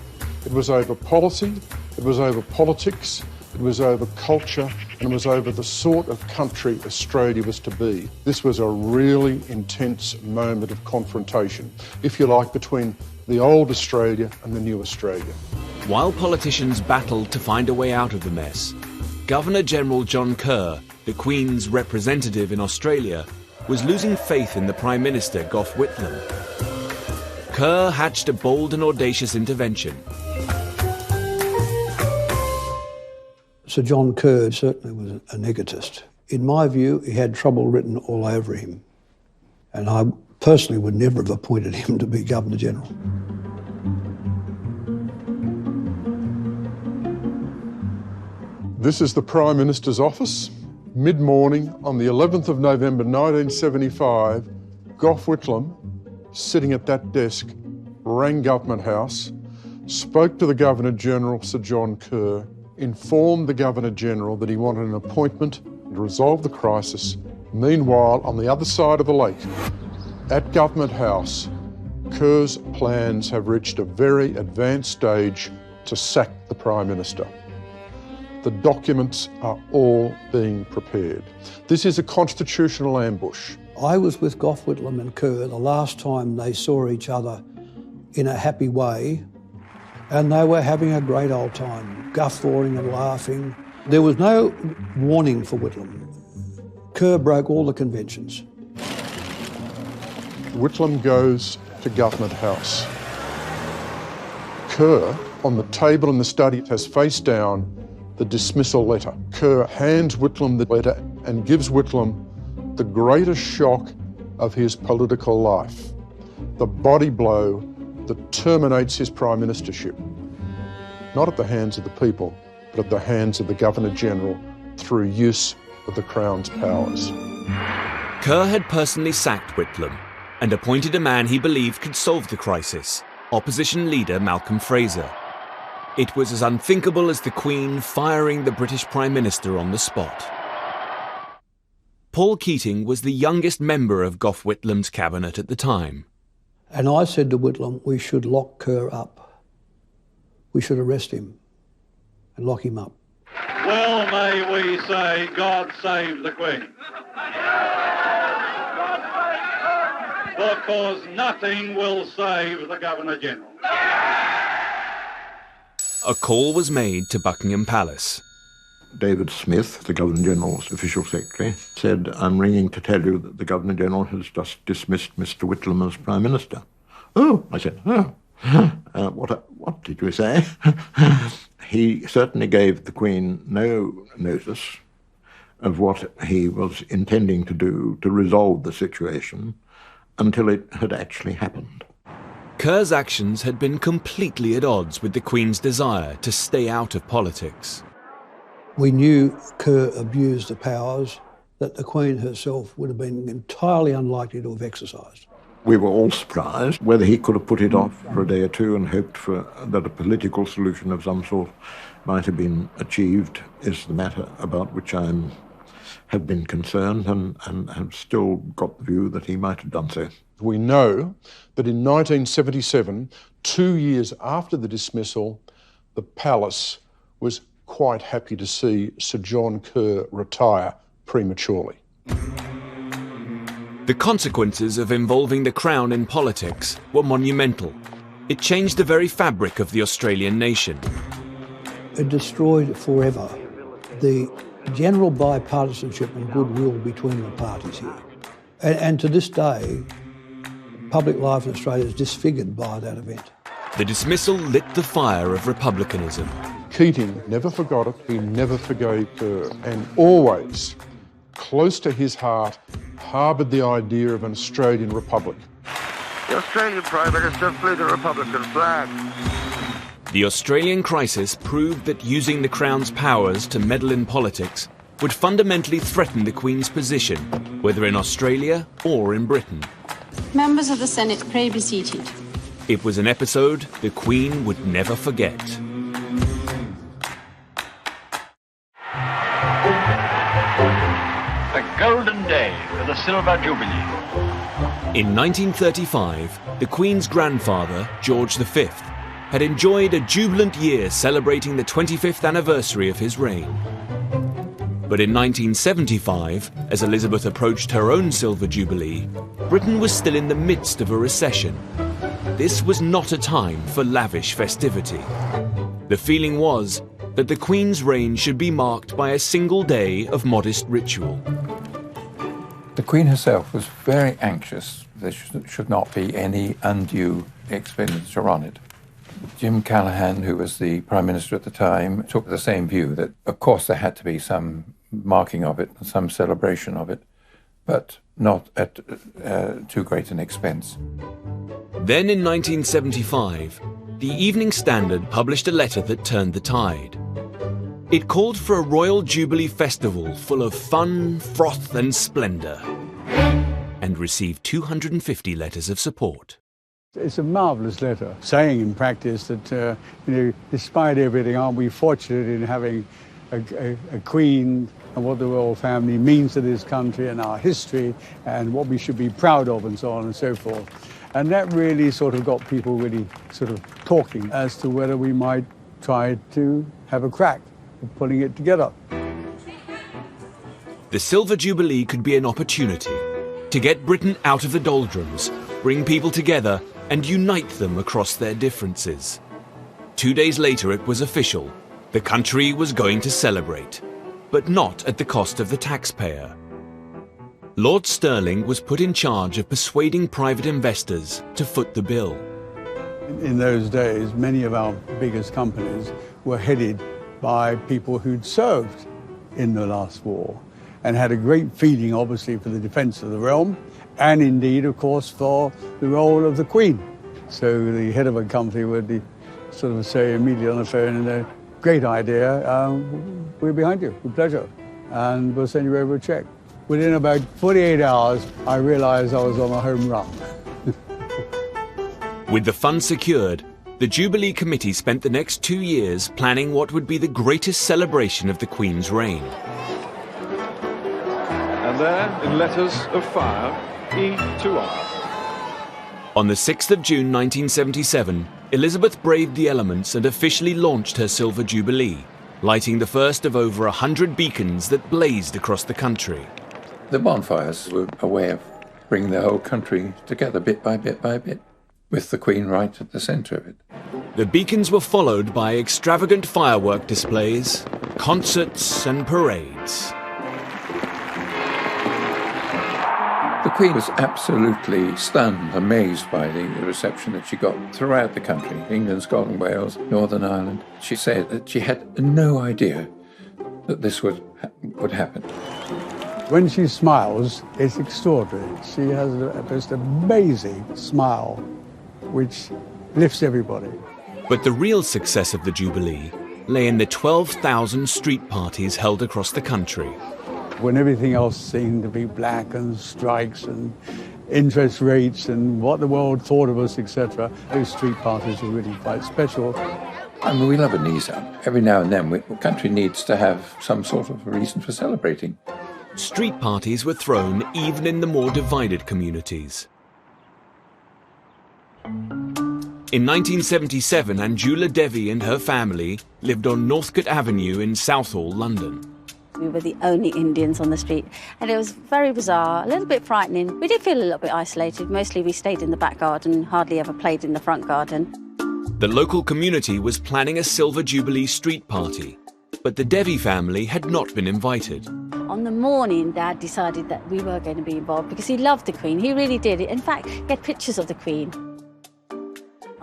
[SPEAKER 11] It was over policy, it was over politics, it was over culture, and it was over the sort of country Australia was to be. This was a really intense moment of confrontation, if you like, between the old Australia and the new Australia.
[SPEAKER 1] While politicians battled to find a way out of the mess, Governor-General John Kerr, the Queen's representative in Australia, was losing faith in the Prime Minister, Gough Whitlam. Kerr hatched a bold and audacious intervention.
[SPEAKER 15] Sir John Kerr certainly was an egotist. In my view, he had trouble written all over him. And I personally would never have appointed him to be Governor-General.
[SPEAKER 11] This is the Prime Minister's office. Mid-morning on the 11th of November 1975, Gough Whitlam, sitting at that desk, rang Government House, spoke to the Governor-General, Sir John Kerr, informed the Governor-General that he wanted an appointment to resolve the crisis. Meanwhile, on the other side of the lake, at Government House, Kerr's plans have reached a very advanced stage to sack the Prime Minister. The documents are all being prepared. This is a constitutional ambush.
[SPEAKER 15] I was with Gough Whitlam and Kerr the last time they saw each other in a happy way, and they were having a great old time, guffawing and laughing. There was no warning for Whitlam. Kerr broke all the conventions.
[SPEAKER 11] Whitlam goes to Government House. Kerr, on the table in the study, has face down the dismissal letter. Kerr hands Whitlam the letter and gives Whitlam the greatest shock of his political life, the body blow that terminates his prime ministership, not at the hands of the people, but at the hands of the Governor-General through use of the Crown's powers.
[SPEAKER 1] Kerr had personally sacked Whitlam and appointed a man he believed could solve the crisis, opposition leader Malcolm Fraser. It was as unthinkable as the Queen firing the British Prime Minister on the spot. Paul Keating was the youngest member of Gough Whitlam's cabinet at the time.
[SPEAKER 15] And I said to Whitlam, we should lock Kerr up. We should arrest him and lock him up.
[SPEAKER 23] Well, may we say, God save the Queen. Because nothing will save the Governor-General.
[SPEAKER 1] A call was made to Buckingham Palace.
[SPEAKER 6] David Smith, the Governor-General's official secretary, said, I'm ringing to tell you that the Governor-General has just dismissed Mr. Whitlam as Prime Minister. Oh, I said, what did you say? He certainly gave the Queen no notice of what he was intending to do to resolve the situation until it had actually happened.
[SPEAKER 1] Kerr's actions had been completely at odds with the Queen's desire to stay out of politics.
[SPEAKER 15] We knew Kerr abused the powers that the Queen herself would have been entirely unlikely to have exercised.
[SPEAKER 6] We were all surprised whether he could have put it off for a day or two and hoped for that a political solution of some sort might have been achieved is the matter about which I'm have been concerned and have still got the view that he might have done so.
[SPEAKER 11] We know that in 1977, 2 years after the dismissal, the palace was quite happy to see Sir John Kerr retire prematurely.
[SPEAKER 1] The consequences of involving the Crown in politics were monumental. It changed the very fabric of the Australian nation.
[SPEAKER 15] It destroyed forever the general bipartisanship and goodwill between the parties here. And to this day, public life in Australia is disfigured by that event.
[SPEAKER 1] The dismissal lit the fire of republicanism.
[SPEAKER 11] Keating never forgot it, he never forgave Kerr, and always, close to his heart, harboured the idea of an Australian republic.
[SPEAKER 17] The Australian Prime Minister flew the Republican flag.
[SPEAKER 1] The Australian crisis proved that using the Crown's powers to meddle in politics would fundamentally threaten the Queen's position, whether in Australia or in Britain.
[SPEAKER 18] Members of the Senate, pray be seated.
[SPEAKER 1] It was an episode the Queen would never forget.
[SPEAKER 17] The golden day for the Silver Jubilee.
[SPEAKER 1] In 1935, the Queen's grandfather, George V, had enjoyed a jubilant year celebrating the 25th anniversary of his reign. But in 1975, as Elizabeth approached her own Silver Jubilee, Britain was still in the midst of a recession. This was not a time for lavish festivity. The feeling was that the Queen's reign should be marked by a single day of modest ritual.
[SPEAKER 10] The Queen herself was very anxious there should not be any undue expenditure on it. Jim Callaghan, who was the Prime Minister at the time, took the same view that, of course, there had to be some marking of it, some celebration of it, but not at too great an expense.
[SPEAKER 1] Then in 1975, the Evening Standard published a letter that turned the tide. It called for a Royal Jubilee Festival full of fun, froth and splendour, and received 250 letters of support.
[SPEAKER 22] It's a marvellous letter, saying in practice that, despite everything, aren't we fortunate in having a Queen and what the royal family means to this country and our history and what we should be proud of and so on and so forth. And that really sort of got people really sort of talking as to whether we might try to have a crack at putting it together.
[SPEAKER 1] The Silver Jubilee could be an opportunity to get Britain out of the doldrums, bring people together and unite them across their differences. 2 days later it was official. The country was going to celebrate, but not at the cost of the taxpayer. Lord Stirling was put in charge of persuading private investors to foot the bill.
[SPEAKER 22] In those days, many of our biggest companies were headed by people who'd served in the last war and had a great feeling, obviously, for the defence of the realm and indeed, of course, for the role of the Queen. So the head of a company would sort of say immediately on the phone, great idea, we're behind you, with pleasure, and we'll send you over a cheque. Within about 48 hours, I realised I was on a home run.
[SPEAKER 1] With the funds secured, the Jubilee Committee spent the next 2 years planning what would be the greatest celebration of the Queen's reign.
[SPEAKER 23] And there, in letters of fire, E to R.
[SPEAKER 1] On the 6th of June 1977, Elizabeth braved the elements and officially launched her Silver Jubilee, lighting the first of over 100 beacons that blazed across the country.
[SPEAKER 10] The bonfires were a way of bringing the whole country together bit by bit by bit, with the Queen right at the centre of it.
[SPEAKER 1] The beacons were followed by extravagant firework displays, concerts and parades.
[SPEAKER 10] The Queen was absolutely stunned, amazed by the reception that she got throughout the country, England, Scotland, Wales, Northern Ireland. She said that she had no idea that this would happen.
[SPEAKER 22] When she smiles, it's extraordinary. She has a most amazing smile, which lifts everybody.
[SPEAKER 1] But the real success of the Jubilee lay in the 12,000 street parties held across the country.
[SPEAKER 22] When everything else seemed to be black and strikes and interest rates and what the world thought of us, etc., those street parties were really quite special.
[SPEAKER 10] I mean, we love a knees up. Every now and then, the country needs to have some sort of reason for celebrating.
[SPEAKER 1] Street parties were thrown even in the more divided communities. In 1977, Anjula Devi and her family lived on Northcote Avenue in Southall, London.
[SPEAKER 2] We were the only Indians on the street, and it was very bizarre, a little bit frightening. We did feel a little bit isolated. Mostly we stayed in the back garden, hardly ever played in the front garden.
[SPEAKER 1] The local community was planning a Silver Jubilee street party, but the Devi family had not been invited.
[SPEAKER 2] On the morning, Dad decided that we were going to be involved because he loved the Queen. He really did. In fact, he had pictures of the Queen.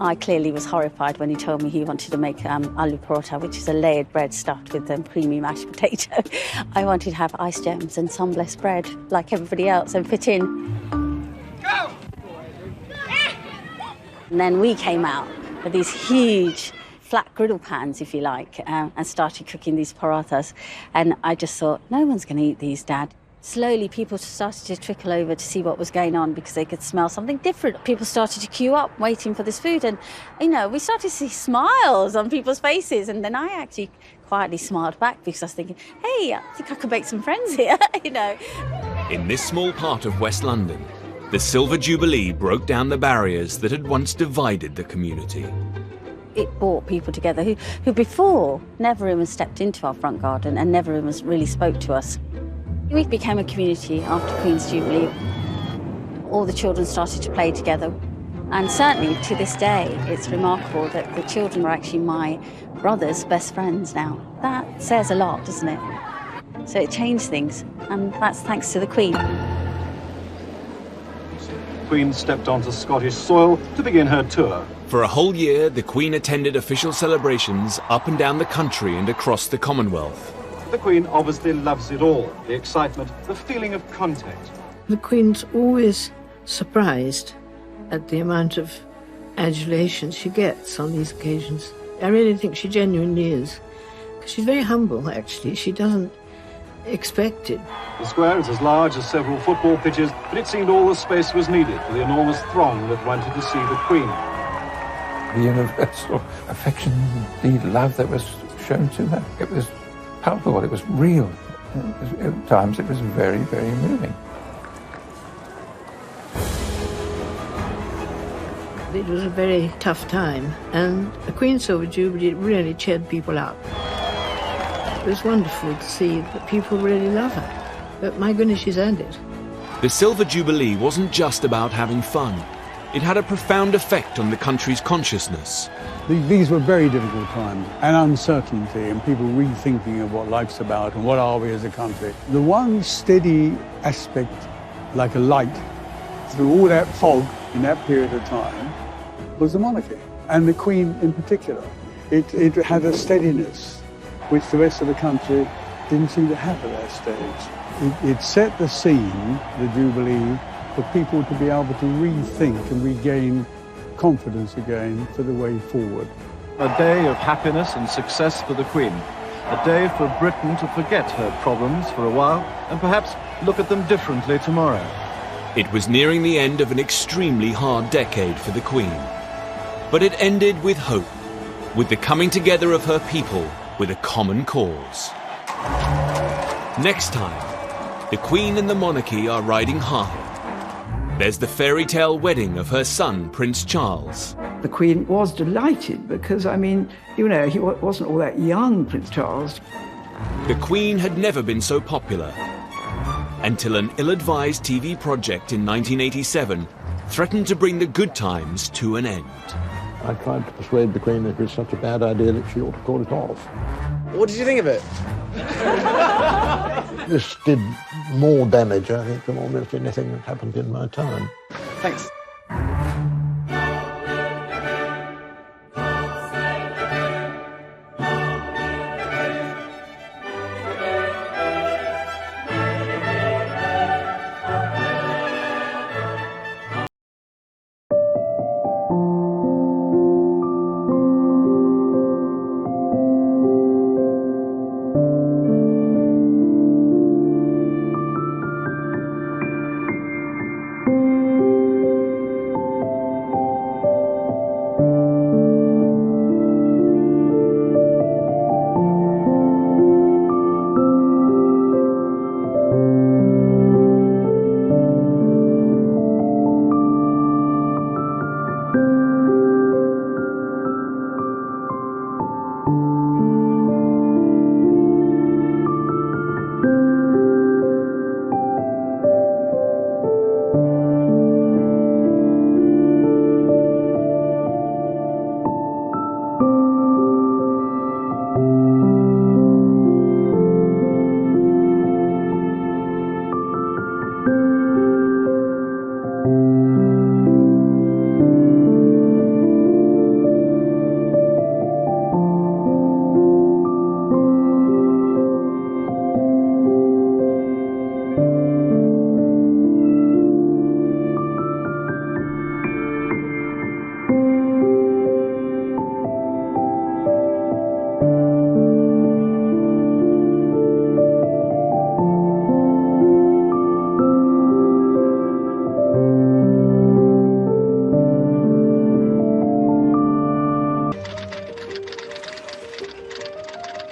[SPEAKER 2] I clearly was horrified when he told me he wanted to make aloo paratha, which is a layered bread stuffed with creamy mashed potato. I wanted to have ice gems and sun blessed bread like everybody else and fit in. Go! And then we came out with these huge flat griddle pans, if you like, and started cooking these parathas. And I just thought, no one's going to eat these, Dad. Slowly, people started to trickle over to see what was going on because they could smell something different. People started to queue up, waiting for this food. And, we started to see smiles on people's faces. And then I actually quietly smiled back because I was thinking, hey, I think I could make some friends here,
[SPEAKER 1] In this small part of West London, the Silver Jubilee broke down the barriers that had once divided the community.
[SPEAKER 2] It brought people together who before never even stepped into our front garden and never even really spoke to us. We became a community after Queen's Jubilee. All the children started to play together. And certainly to this day, it's remarkable that the children are actually my brother's best friends now. That says a lot, doesn't it? So it changed things, and that's thanks to the Queen.
[SPEAKER 7] The Queen stepped onto Scottish soil to begin her tour.
[SPEAKER 1] For a whole year, the Queen attended official celebrations up and down the country and across the Commonwealth.
[SPEAKER 7] The Queen obviously loves it all, the excitement, the feeling of contact.
[SPEAKER 8] The Queen's always surprised at the amount of adulation she gets on these occasions. I really think she genuinely is. Because she's very humble, actually. She doesn't expect it.
[SPEAKER 7] The square is as large as several football pitches, but it seemed all the space was needed for the enormous throng that wanted to see the Queen.
[SPEAKER 10] The universal affection, the love that was shown to her, it was palpable, it was real. At times it was very, very moving.
[SPEAKER 8] It was a very tough time, and the Queen's Silver Jubilee really cheered people up. It was wonderful to see that people really love her, but my goodness, she's earned it.
[SPEAKER 1] The Silver Jubilee wasn't just about having fun. It had a profound effect on the country's consciousness.
[SPEAKER 22] These were very difficult times, and uncertainty, and people rethinking of what life's about and what are we as a country. The one steady aspect, like a light, through all that fog in that period of time, was the monarchy, and the Queen in particular. It had a steadiness which the rest of the country didn't seem to have at that stage. It set the scene, the Jubilee, for people to be able to rethink and regain confidence again for the way forward.
[SPEAKER 7] A day of happiness and success for the Queen. A day for Britain to forget her problems for a while and perhaps look at them differently tomorrow.
[SPEAKER 1] It was nearing the end of an extremely hard decade for the Queen. But it ended with hope, with the coming together of her people with a common cause. Next time, the Queen and the monarchy are riding high. There's the fairy tale wedding of her son, Prince Charles.
[SPEAKER 5] The Queen was delighted because, he wasn't all that young, Prince Charles.
[SPEAKER 1] The Queen had never been so popular, until an ill-advised TV project in 1987 threatened to bring the good times to an end.
[SPEAKER 6] I tried to persuade the Queen that it was such a bad idea that she ought to call it off.
[SPEAKER 20] What did you think of it?
[SPEAKER 6] This did more damage, I think, than almost anything that happened in my time.
[SPEAKER 20] Thanks.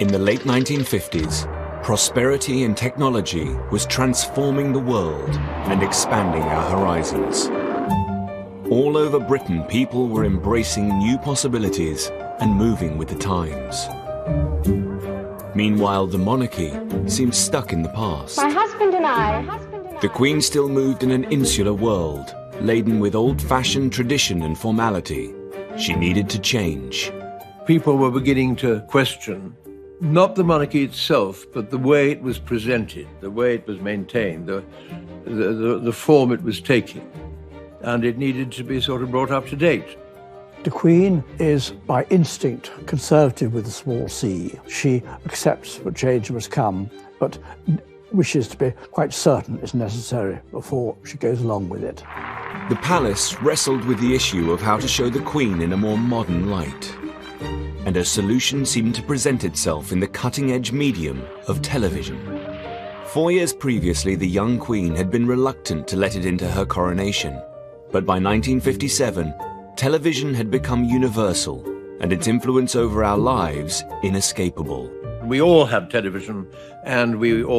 [SPEAKER 1] In the late 1950s, prosperity and technology was transforming the world and expanding our horizons. All over Britain, people were embracing new possibilities and moving with the times. Meanwhile, the monarchy seemed stuck in the past.
[SPEAKER 18] My husband and I.
[SPEAKER 1] The Queen still moved in an insular world, laden with old-fashioned tradition and formality. She needed to change.
[SPEAKER 4] People were beginning to question not the monarchy itself, but the way it was presented, the way it was maintained, the form it was taking. And it needed to be sort of brought up to date.
[SPEAKER 15] The Queen is, by instinct, conservative with a small c. She accepts that change must come, but wishes to be quite certain it's necessary before she goes along with it.
[SPEAKER 1] The palace wrestled with the issue of how to show the Queen in a more modern light. And a solution seemed to present itself in the cutting-edge medium of television. 4 years previously, the young Queen had been reluctant to let it into her coronation. But by 1957, television had become universal, and its influence over our lives inescapable.
[SPEAKER 4] We all have television, and we all